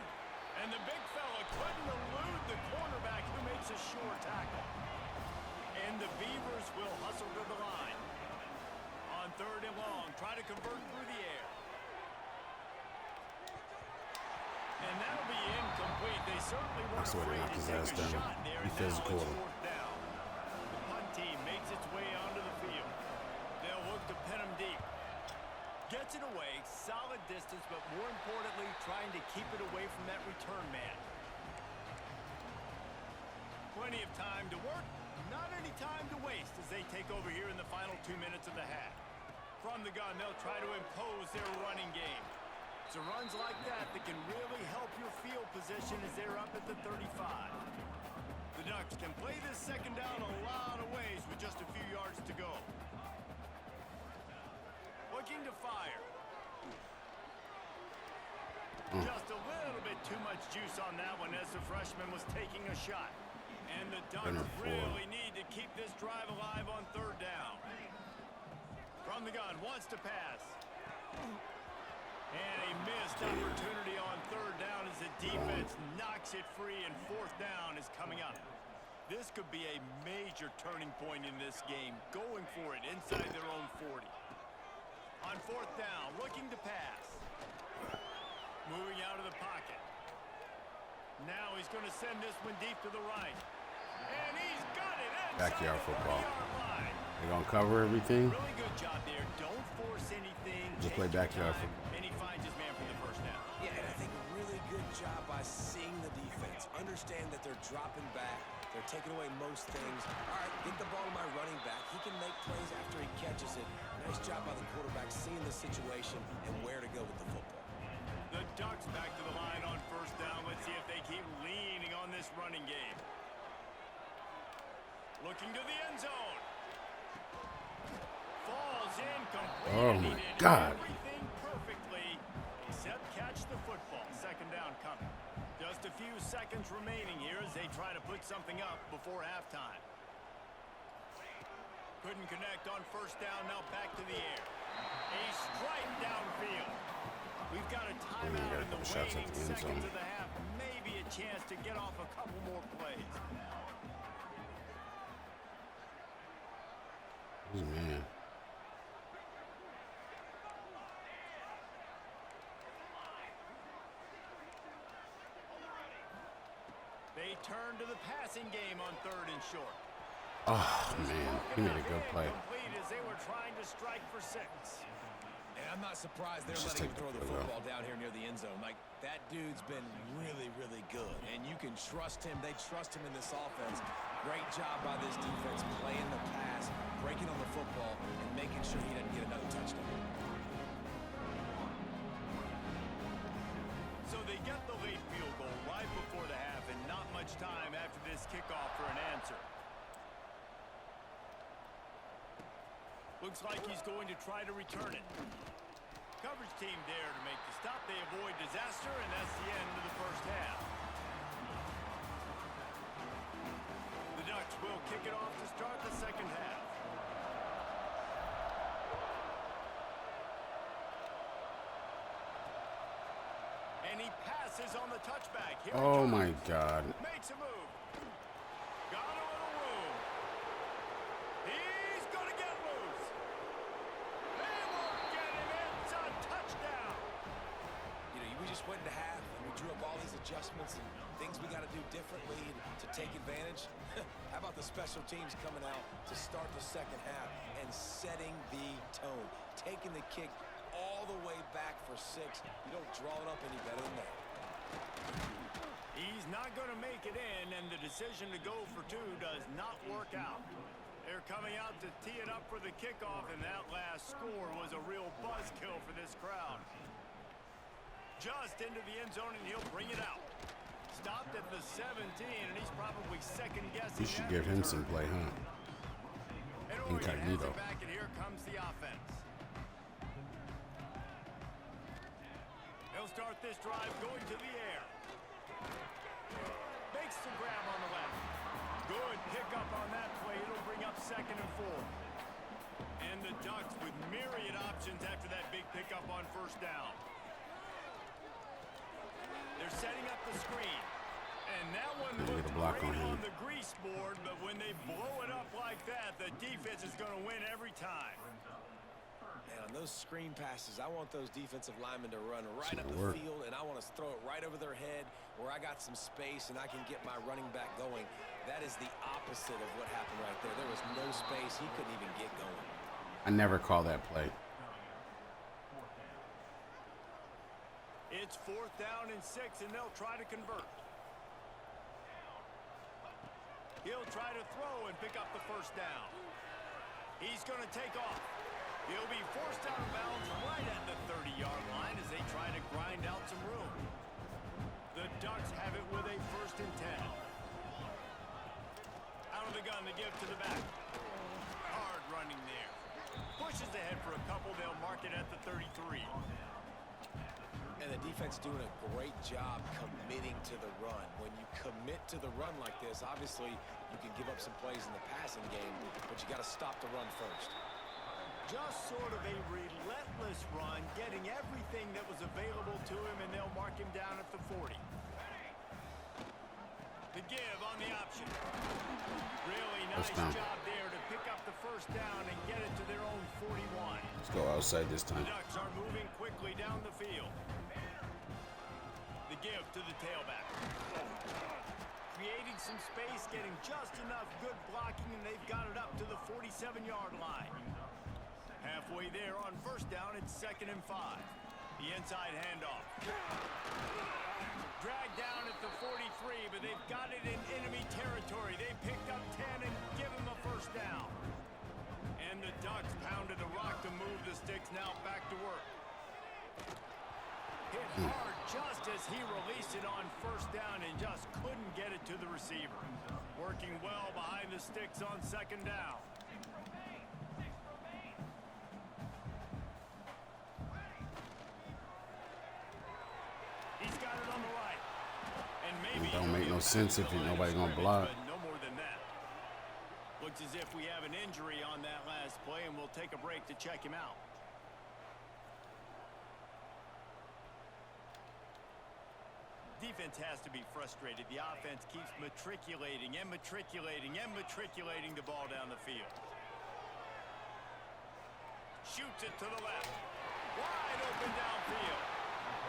And the big fella couldn't elude the cornerback who makes a sure tackle. And the Beavers will hustle to the line. On 3rd and long, try to convert through the air. And that'll be incomplete. They certainly weren't afraid to take a shot there. And now it's 4th down. The punt team makes its way onto the field. They'll look to pin him deep. Gets it away, solid distance, but more importantly, trying to keep it away from that return man. Plenty of time to work, not any time to waste as they take over here in the final 2 minutes of the half. From the gun, they'll try to impose their running game. It's runs like that that can really help your field position as they're up at the 35. The Ducks can play this 2nd down a lot of ways with just a few yards to go. Looking to fire. Just a little bit too much juice on that one as the freshman was taking a shot. And the Ducks really need to keep this drive alive on 3rd down. From the gun, wants to pass. And a missed opportunity on 3rd down as the defense knocks it free, and 4th down is coming up. This could be a major turning point in this game, going for it inside their own 40. On 4th down, looking to pass. Moving out of the pocket. Now he's going to send this one deep to the right. And he's got it inside Backyard the football. 40-yard line. They're going to cover everything. Really good job there. Don't force anything. Just Take play your backyard time, football. and he finds his man for the 1st down. Yeah, and I think a really good job by seeing the defense. Understand that they're dropping back. They're taking away most things. All right, get the ball to my running back. He can make plays after he catches it. Nice job by the quarterback seeing the situation and where to go with the football. The Ducks back to the line on 1st down. Let's see if they keep leaning on this running game. Looking to the end zone. Falls incomplete. Oh, He my did God. everything perfectly except catch the football. 2nd down coming. Just a few seconds remaining here as they try to put something up before halftime. Couldn't connect on 1st down. Now back to the air. A strike downfield. We've got a timeout in the shots at waning the end seconds zone. of the half. Maybe a chance to get off a couple more plays. Oh, man. They turn to the passing game on 3rd and short. Oh, man. He made a good play. Complete as they were trying to strike for 6. And I'm not surprised they're Let's just letting him throw the take the football down here near the end zone. Like, that dude's been really, really good. And you can trust him. They trust him in this offense. Great job by this defense playing the pass, breaking on the football, and making sure he doesn't get another touchdown. So they get the late field goal right before the half, and not much time after this kickoff for an answer. Looks like he's going to try to return it. Coverage team there to make the stop. They avoid disaster, and that's the end of the first half. The Ducks will kick it off to start the second half. And he passes on the touchback. Here Oh, my God. makes a move. Got a little room. He's going to get loose. They won't get him. It's a touchdown. You know, we just went into half, and we drew up all these adjustments and things we got to do differently to take advantage. How about the special teams coming out to start the second half and setting the tone, taking the kick all the way back for 6. You don't draw it up any better than that. He's not going to make it in, and the decision to go for 2 does not work out. They're coming out to tee it up for the kickoff, and that last score was a real buzzkill for this crowd. Just into the end zone, and he'll bring it out. Stopped at the 17, and he's probably second-guessing. You should give him some play, huh? And Incognito. back, and here comes the offense. He'll start this drive going to the air. Makes the grab on the left. Good pickup on that play. It'll bring up 2nd and 4. And the Ducks with myriad options after that big pickup on 1st down. They're setting up the screen. And that one looked block great on him. on the grease board, but when they blow it up like that, the defense is going to win every time. Man, on those screen passes, I want those defensive linemen to run right up the field, and I want to throw it right over their head where I got some space and I can get my running back going. That is the opposite of what happened right there. There was no space. He couldn't even get going. I never call that play. It's 4th down and 6, and they'll try to convert. He'll try to throw and pick up the 1st down. He's going to take off. He'll be forced out of bounds right at the 30-yard line as they try to grind out some room. The Ducks have it with a 1st and 10. Out of the gun to give to the back. Hard running there. Pushes ahead for a couple. They'll mark it at the 33. And the defense doing a great job committing to the run. When you commit to the run like this, obviously you can give up some plays in the passing game, but you got to stop the run first. Just sort of a relentless run, getting everything that was available to him, and they'll mark him down at the 40. The give on the option. Really nice job there to pick up the 1st down and get it to their own 41. Let's go outside this time. The Ducks are moving quickly down the field. The give to the tailback. Creating some space, getting just enough good blocking, and they've got it up to the 47-yard line. Halfway there on 1st down, it's 2nd and 5. The inside handoff. Dragged down at the 43, but they've got it in enemy territory. They picked up 10 and give him a 1st down. And the Ducks pounded the rock to move the sticks, now back to work. Hit hard just as he released it on 1st down and just couldn't get it to the receiver. Working well behind the sticks on 2nd down. He's got it on the right. And maybe It don't make no sense if nobody's going to block. no more than that. Looks as if we have an injury on that last play, and we'll take a break to check him out. defense has to be frustrated. The offense keeps matriculating and matriculating and matriculating the ball down the field. Shoots it to the left. Wide open downfield.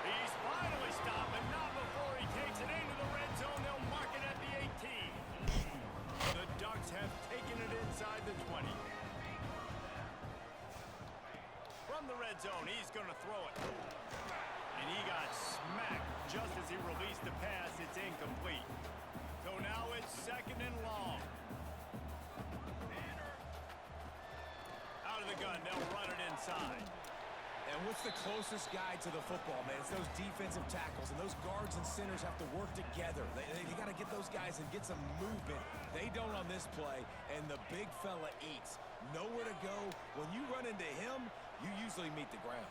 He's finally stopped, but not before he takes it into the red zone. They'll mark it at the 18. The Ducks have taken it inside the 20. From the red zone, he's going to throw it. And he got smacked just as he released the pass. It's incomplete. So now it's 2nd and long. Out of the gun, they'll run it inside. And what's the closest guy to the football, man? It's those defensive tackles, and those guards and centers have to work together. They got to get those guys and get some movement. They don't on this play, and the big fella eats. Nowhere to go. When you run into him, you usually meet the ground.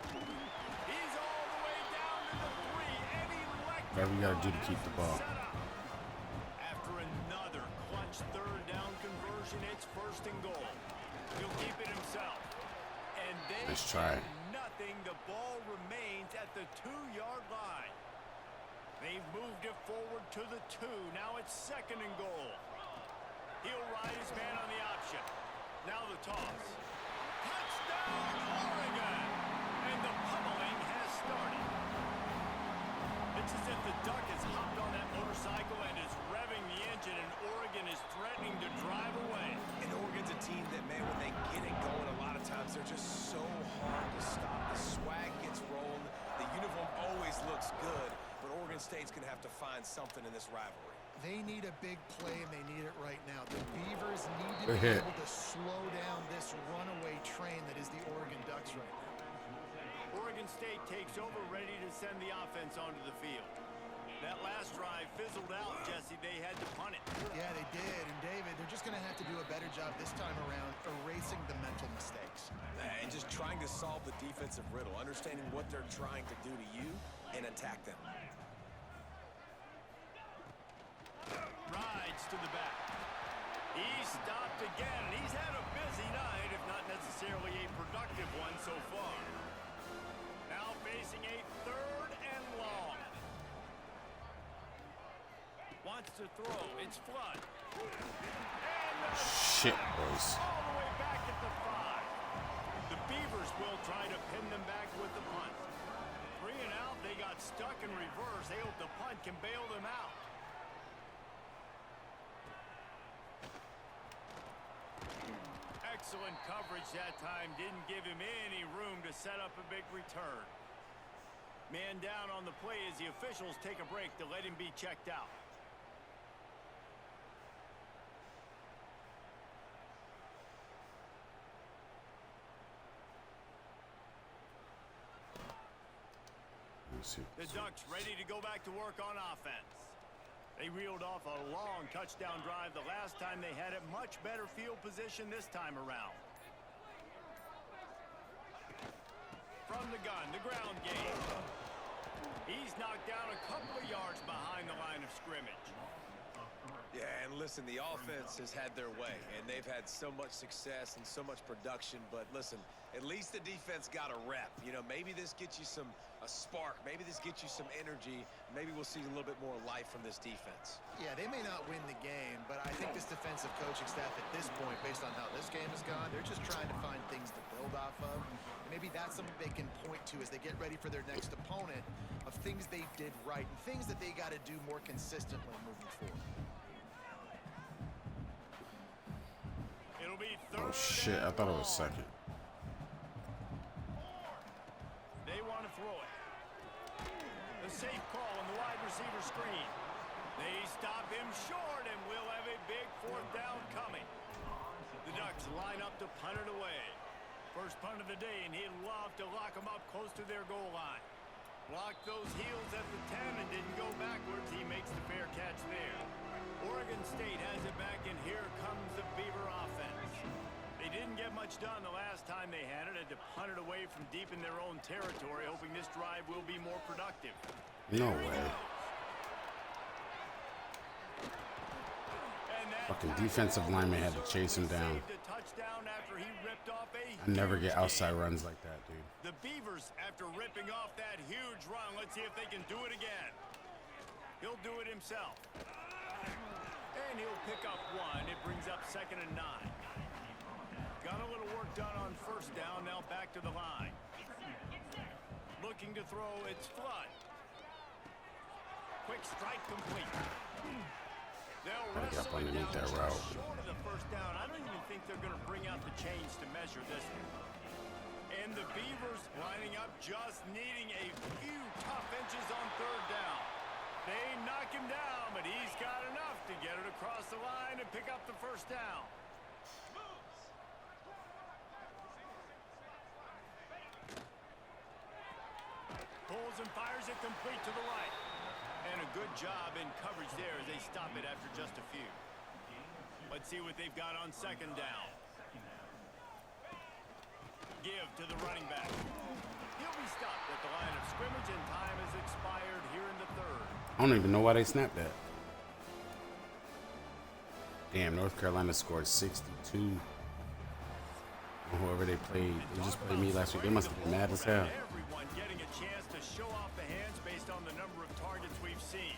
He's all the way down to the 3, and he Whatever you got to do to keep the ball. After another clutch 3rd down conversion, it's 1st and goal. He'll keep it himself. And they Let's try. nothing. The ball remains at the 2-yard line. They've moved it forward to the 2. Now it's 2nd and goal. He'll ride his man on the option. Now the toss. Touchdown, Oregon! And the pummeling has started. It's as if the Duck has hopped on that motorcycle and is revving the engine, and Oregon is threatening to drive away. And Oregon's a team that, man, when they get it going, a lot of times they're just so hard to stop. The swag gets rolling. The uniform always looks good, but Oregon State's going to have to find something in this rivalry. They need a big play, and they need it right now. The Beavers need to be able to slow down this runaway train that is the Oregon Ducks right now. Oregon State takes over, ready to send the offense onto the field. That last drive fizzled out, Jesse. They had to punt it. Yeah, they did. And, David, they're just going to have to do a better job this time around erasing the mental mistakes. And just trying to solve the defensive riddle, understanding what they're trying to do to you and attack them. Rides to the back. He's stopped again, and he's had a busy night, if not necessarily a productive one so far. Now facing a 3rd and long. Wants to throw. It's Flood. And Shit, boys. all the way back at the 5. The Beavers will try to pin them back with the punt. 3 and out. They got stuck in reverse. They hope the punt can bail them out. Excellent coverage that time. Didn't give him any room to set up a big return. Man down on the play as the officials take a break to let him be checked out. The Ducks ready to go back to work on offense. They reeled off a long touchdown drive the last time they had it. Much better field position this time around. From the gun, the ground game. He's knocked down a couple of yards behind the line of scrimmage. Yeah, and listen, the offense has had their way, and they've had so much success and so much production. But listen, at least the defense got a rep. You know, maybe this gets you a spark. Maybe this gets you some energy. Maybe we'll see a little bit more life from this defense. Yeah, they may not win the game, but I think this defensive coaching staff at this point, based on how this game has gone, they're just trying to find things to build off of. Maybe that's something they can point to as they get ready for their next opponent, of things they did right and things that they got to do more consistently moving forward. It'll be 3rd. Oh, shit. I thought it was 2nd. They want to throw it. The safe call on the wide receiver screen. They stop him short, and we'll have a big 4th down coming. The Ducks line up to punt it away. First punt of the day, and he'd love to lock them up close to their goal line. Blocked those heels at the 10 and didn't go backwards. He makes the fair catch there. Oregon State has it back, and here comes the Beaver offense. They didn't get much done the last time they had it. Had to punt it away from deep in their own territory, hoping this drive will be more productive. No way. Fucking defensive lineman had to chase him down. I never get outside runs like that, dude. The Beavers, after ripping off that huge run, let's see if they can do it again. He'll do it himself. And he'll pick up one. It brings up 2nd and 9. Got a little work done on 1st down. Now back to the line. Looking to throw. It's Flood. Quick strike complete. They'll wrestle up underneath that route. Short of the 1st down. I don't even think they're going to bring out the chains to measure this one. And the Beavers lining up, just needing a few tough inches on 3rd down. They knock him down, but he's got enough to get it across the line and pick up the 1st down. Pulls and fires it complete to the right. And a good job in coverage there as they stop it after just a few. Let's see what they've got on 2nd down. Give to the running back. He'll be stopped at the line of scrimmage, and time has expired here in the 3rd. I don't even know why they snapped that. Damn, North Carolina scored 62. Whoever they played, they just played me last week. They must have been mad as hell. Everyone getting a chance to show off the hands based on the number of targets we've seen.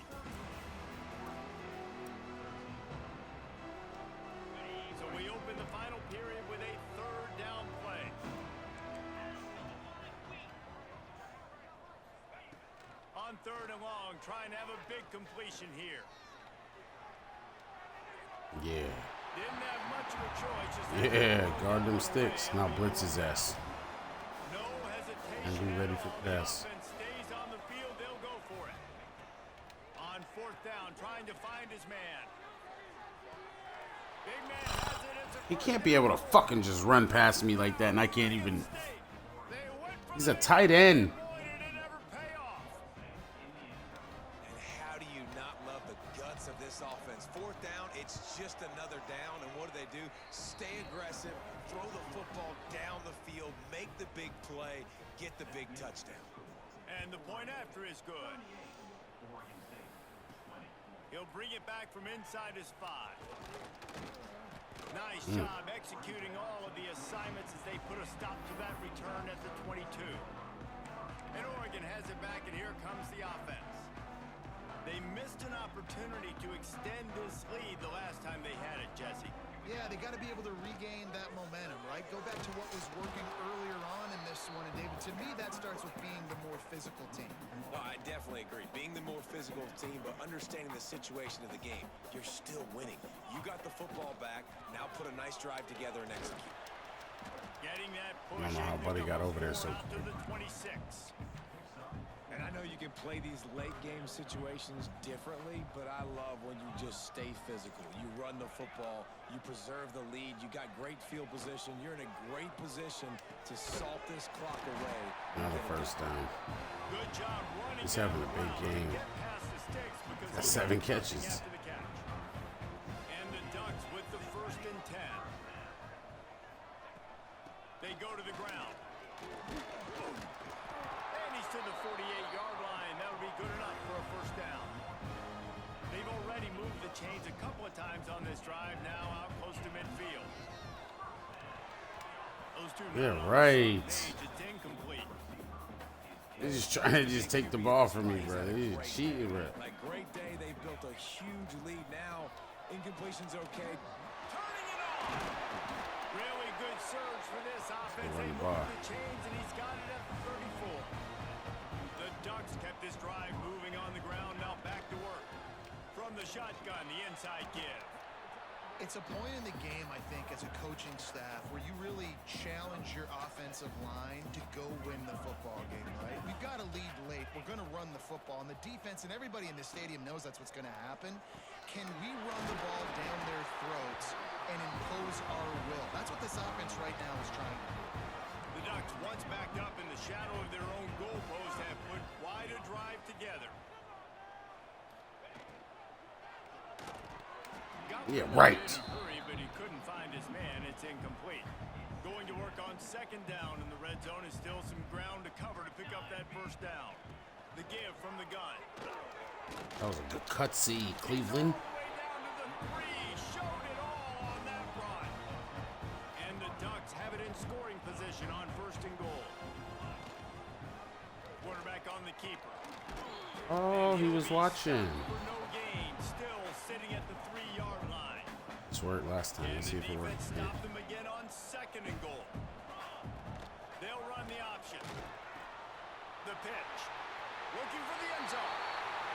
So we open the final period with a 3rd down play. On 3rd and long, trying to have a big completion here. Yeah. Didn't have much of a choice. Yeah, guard them sticks. Now blitz his ass. No hesitation. And be ready for pass. Offense stays on the field, they'll go for it. On 4th down, trying to find his man. Big man has it. It's a He can't be able to fucking just run past me like that, and I can't even. He's a tight end. And how do you not love the guts of this offense? 4th down, it's just another down, and what do? Stay aggressive, throw the football down the field, make the big play, get the big touchdown. And the point after is good. He'll bring it back from inside his 5. Nice job executing all of the assignments as they put a stop to that return at the 22. And Oregon has it back, and here comes the offense. They missed an opportunity to extend this lead the last time they had it, Jesse. Yeah, they got to be able to regain that momentum, right? Go back to what was working earlier on in this one. And, David, to me, that starts with being the more physical team. Well, I definitely agree. Being the more physical team, but understanding the situation of the game. You're still winning. You got the football back. Now put a nice drive together and execute. Getting that push. I don't know how Buddy got over there so quick. To the 26. And I know you can play these late game situations differently, but I love when you just stay physical. You run the football, you preserve the lead, you got great field position, you're in a great position to salt this clock away. Another 1st down. Good job running. He's having a big game. Got 7 catches. And the Ducks with the 1st and 10. They go to the ground. And he's to the 48-yard line. That'll be good enough for a 1st down. They've already moved the chains a couple of times on this drive, now out close to midfield. Those two right. It's incomplete. They're just trying to just take the ball from me, bro. They're just cheating, bro. Like, great day. They built a huge lead now. Incompletion's okay. Turning it on. Really good surge for this offense. They moved the chains, and he's got it at the 34. The Ducks kept this drive moving on the ground. Now back to work. From the shotgun, the inside give. It's a point in the game, I think, as a coaching staff where you really challenge your offensive line to go win the football game, right? We've got to lead late. We're going to run the football. And the defense and everybody in the stadium knows that's what's going to happen. Can we run the ball down their throats and impose our will? That's what this offense right now is trying to do. The Ducks, once backed up in the shadow of their own goal post, have put quite a drive together. Yeah, right. Hurry, but he couldn't find his man. It's incomplete. Going to work on 2nd down in the red zone is still some ground to cover to pick up that 1st down. The give from the gun. That was a good cutscene, Cleveland. Way down to the 3. Showed it all on that run. And the Ducks have it in scoring position on 1st and goal. Quarterback on the keeper. Oh, he was watching. For no gain, still sitting at the 3-yard line. This worked last time. Let's see if it works. Stop them again on 2nd and goal. They'll run the option. The pitch. Looking for the end zone.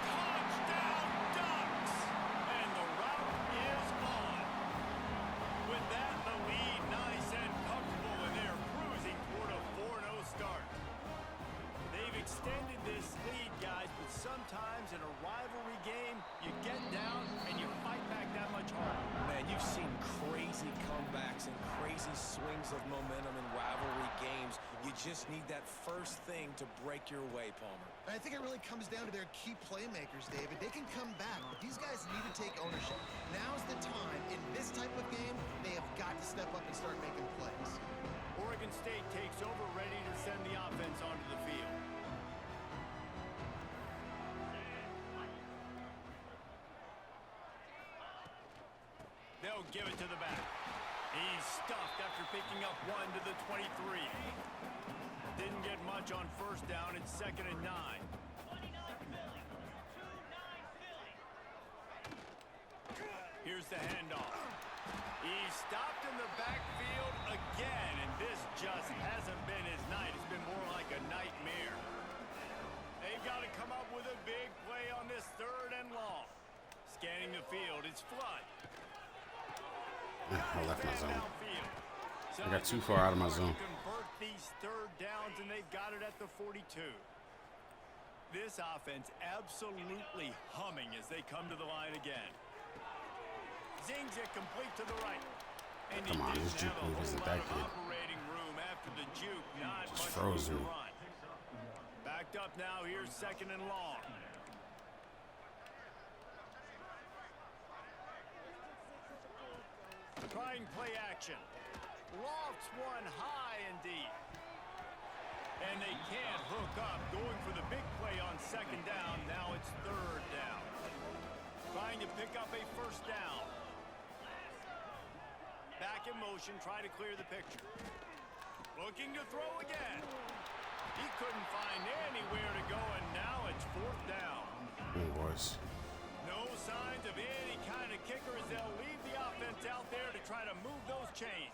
Touchdown Ducks! And the route is on. With that, the lead nice and comfortable, and they're cruising toward a 4-0 start. They've extended this lead, guys, but sometimes in a rivalry game, you get down and you fight back that much harder. Man, you've seen crazy comebacks and crazy swings of momentum in rivalry games. You just need that first thing to break your way, Palmer. I think it really comes down to their key playmakers, David. They can come back, but these guys need to take ownership. Now's the time. In this type of game, they have got to step up and start making plays. Oregon State takes over, ready to send the offense onto the field. They'll give it to the back. He's stuffed after picking up 1 to the 23. Didn't get much on 1st down. It's 2nd and 9. Here's the handoff. He's stopped in the backfield again, and this just hasn't been his night. It's been more like a nightmare. They've got to come up with a big play on this 3rd and long. Scanning the field, it's Flood. I left my zone. I got too far out of my zone. Convert these 3rd downs, and they've got it at the 42. This offense absolutely humming as they come to the line again. Zings it complete to the right. And Come on, this juke move isn't that good. Operating room after the juke, not Just much froze room me. to run. Backed up now, here's 2nd and long. Trying play action. Lofts one high and deep. And they can't hook up. Going for the big play on 2nd down. Now it's 3rd down. Trying to pick up a 1st down. Back in motion, trying to clear the picture. Looking to throw again. He couldn't find anywhere to go, and now it's 4th down. Oh, boys. No signs of any kind of kicker as they'll leave the offense out there to try to move those chains.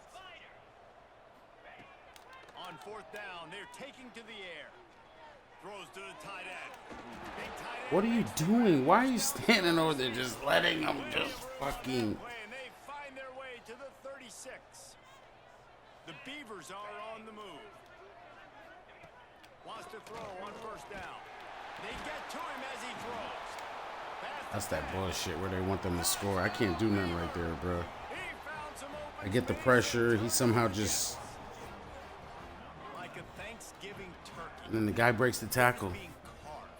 On 4th down, they're taking to the air. Throws to the tight end. Big tight end. What are you doing? Why are you standing over there just letting them just fucking... And they find their way to the 36. The Beavers are on the move. Wants to throw on 1st down. They get to him as he throws. That's that bullshit where they want them to score. I can't do nothing right there, bro. I get the pressure. He somehow just... Like a Thanksgiving turkey. And then the guy breaks the tackle. Being carved.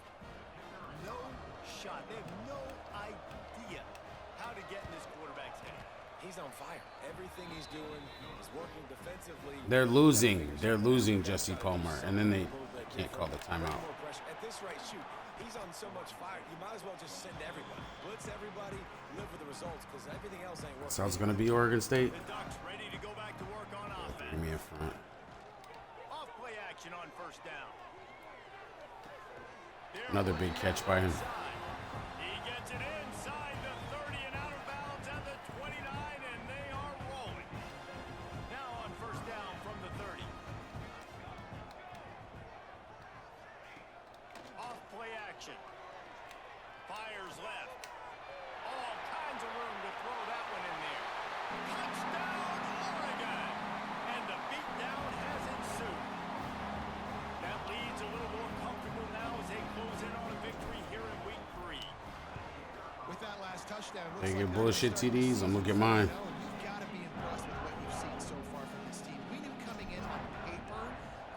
No shot. They have no idea how to get in this quarterback's head. He's on fire. Everything he's doing is working defensively. They're losing. They're losing Jesse Palmer. And then they can't call the timeout. At this rate, shoot, he's on so much fire. You might as well just send everybody. Blitz everybody, live with the results, because everything else ain't working. So it's going to be Oregon State. The Ducks ready to go back to work on offense. Give me in front. Off play action on 1st down. Another big catch by him. He gets it inside the 30 and out of bounds at the 29, and they are rolling. Now on 1st down from the 30. Off play action. Fires left. All kinds of room to throw that one in there. Touchdown, Oregon! And the beatdown has ensued. That leads a little more comfortable now as they close in on a victory here in week 3. With that last touchdown, looks They like get they're bullshit starting to TDs. I'm going to get mine. You've got to be impressed with what you've seen so far from this team. We knew coming in on paper,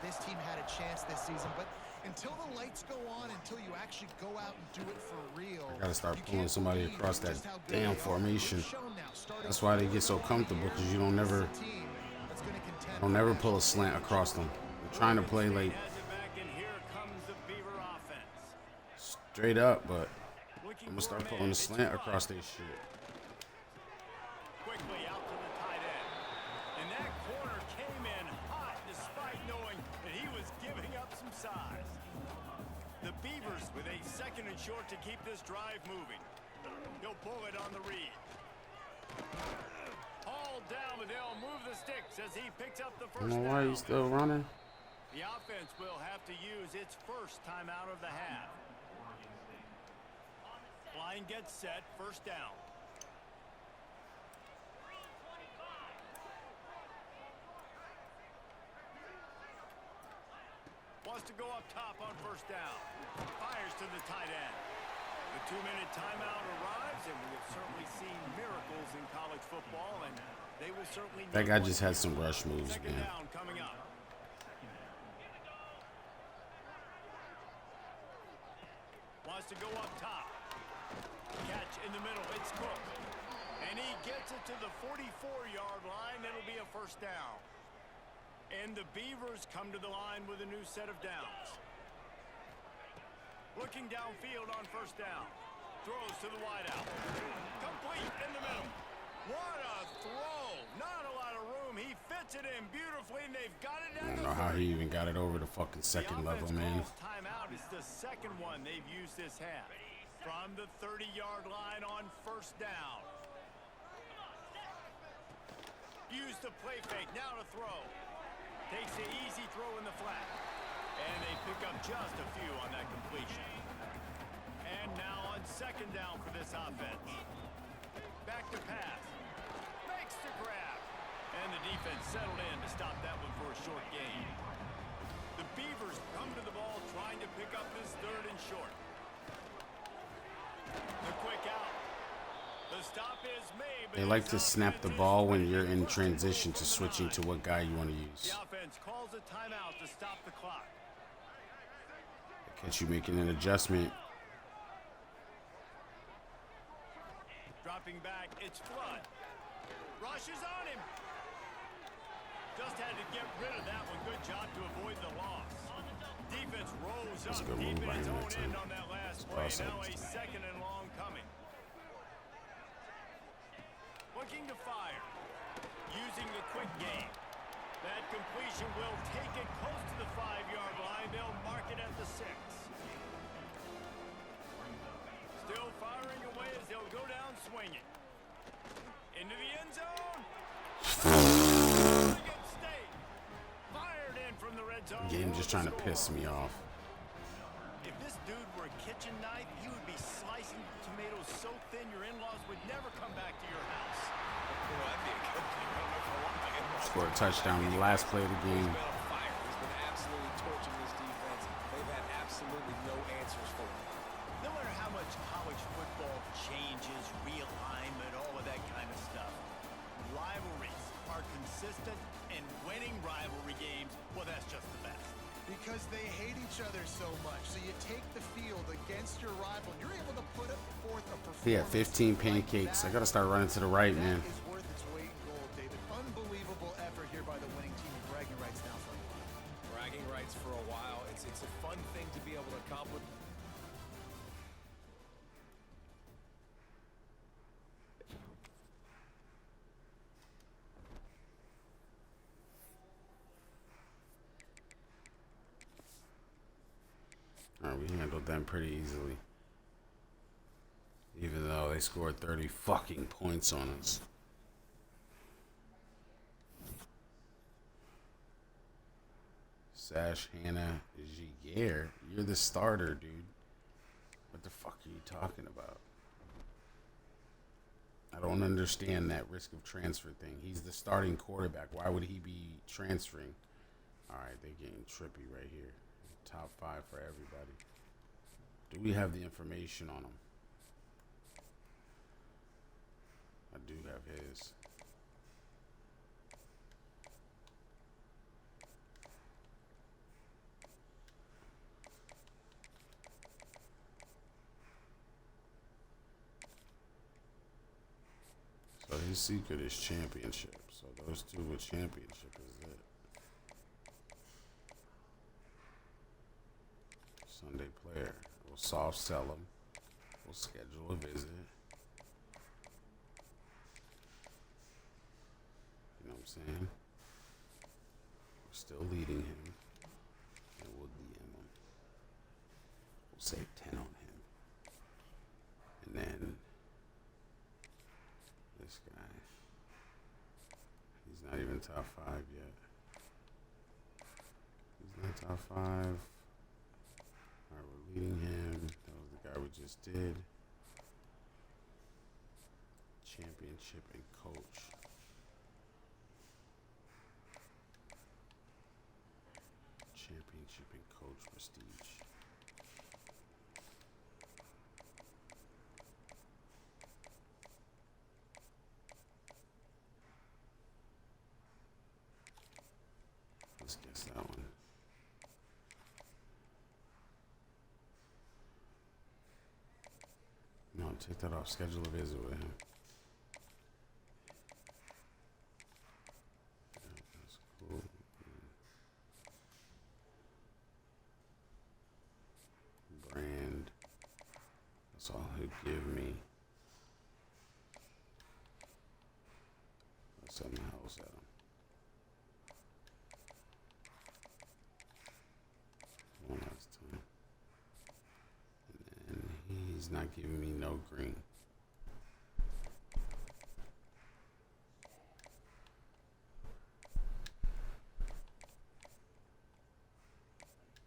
this team had a chance this season, but until the lights go on, until you actually go out and do it for real, I got to start you pulling can't somebody believe across that just how good damn they are. formation. They've shown now, starting That's why they get so comfortable, because you don't never pull a slant across them. They're trying to play like Has it back, and here comes the Beaver offense. straight up, but Looking I'm going to for a start man. pulling a It's slant Flood. across their shit. Quickly out to the tight end. And that corner came in hot despite knowing that he was giving up some size. The Beavers with a 2nd and short to keep this drive moving. He'll pull it on the read. Hauled down, but they'll move the sticks as he picks up the first down. Why are you still running? The offense will have to use its first timeout of the half. Line gets set, first down. Wants to go up top on first down. Fires to the tight end. The 2-minute timeout arrives, and we have certainly seen miracles in college football, and they will certainly... That guy just had some rush moves, Second man. down coming up. Wants to go up top. Catch in the middle. It's Cook. And he gets it to the 44-yard line. It'll be a first down. And the Beavers come to the line with a new set of downs. Looking downfield on first down. Throws to the wideout. Complete in the middle. What a throw. Not a lot of room. He fits it in beautifully, and they've got it I at don't know how he even got it over the fucking second level, man. Timeout is the second one they've used this half. From the 30-yard line on first down. Use the play fake. Now to throw. Takes the easy throw in the flat. And they pick up just a few on that completion. And now on second down for this offense. Back to pass. Makes the grab. And the defense settled in to stop that one for a short gain. The Beavers come to the ball trying to pick up this 3rd and short. The quick out. The stop is made. They like to snap the ball when you're in transition to switching to what guy you want to use. The offense calls a timeout to stop the clock. Catch you making an adjustment. Dropping back, it's Flood. Rushes on him. Just had to get rid of that one. Good job to avoid the loss. Defense rolls That's a up good deep move in by its him own that time. end on that last play. Now a 2nd and long coming. Looking to fire. Using the quick game. That completion will take it close to the 5-yard line. They'll mark it at the 6. Still firing away as they'll go down swinging. Into the end zone. Oregon State. Fired in from the red zone. Game just trying to piss me off. If this dude were a kitchen knife, he would be slicing tomatoes so thin your in-laws would never come back to your house. Well, that'd be a good thing. I don't know for a long time. Scored a touchdown in the last play of the game. He's been on fire. He's been absolutely torching this defense. They've had absolutely no answers for him. No matter how much college football changes, realignment, all of that kind of stuff, rivalries are consistent, and winning rivalry games, well, that's just the best. Because they hate each other so much. So you take the field against your rival, and you're able to put forth a performance. He had 15 pancakes. I got to start running to the right, man. That is worth its weight in gold, David. Unbelievable effort here by the winning team. Bragging rights now for a while. Bragging rights for a while. It's a fun thing to be able to accomplish. All right, we handled them pretty easily. Even though they scored 30 fucking points on us. Sash Hannah Giger, you're the starter, dude. What the fuck are you talking about? I don't understand that risk of transfer thing. He's the starting quarterback. Why would he be transferring? All right, they're getting trippy right here. Top 5 for everybody. Do we have the information on him? I do have his. So his secret is championship. So those two with championship is it. Sunday player. We'll soft sell him. We'll schedule a visit. You know what I'm saying? We're still leading him. And we'll DM him. We'll save 10 on not even top 5 yet. He's not top 5. Alright, we're leading him. That was the guy we just did. Championship and coach. Championship and coach prestige. Let's guess that one. No, take that off. Schedule a visit with him. Yeah, that's cool. Brand. That's all he'll give me. Let's send the house at him. One last time. And then he's not giving me no green.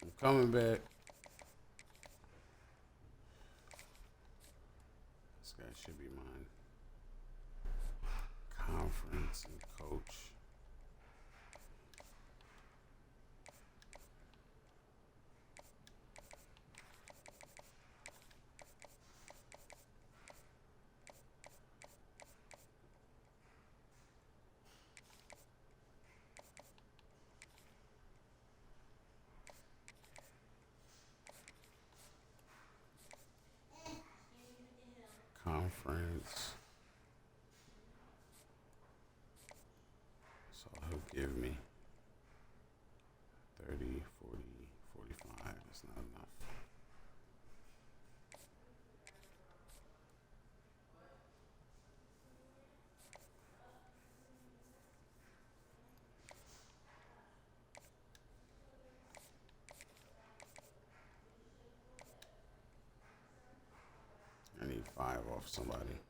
I'm coming back. This guy should be mine. Conference and coach. Conference. So he'll give me 30, 40, 45. That's not enough. I need 5 off somebody.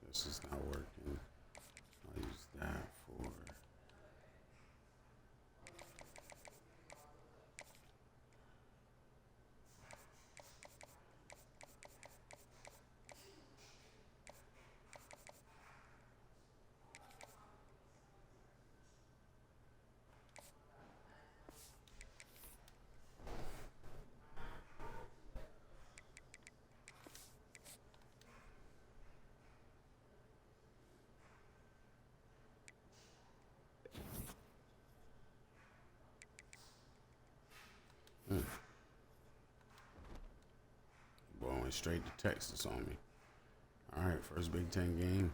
This is not working. I'll use that for Boy, went straight to Texas on me. All right, first Big Ten game.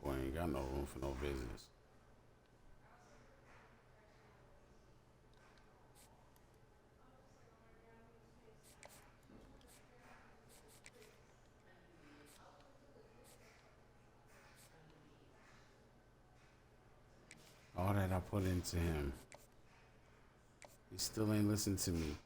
Boy, ain't got no room for no visitors. All that I put into him, he still ain't listened to me.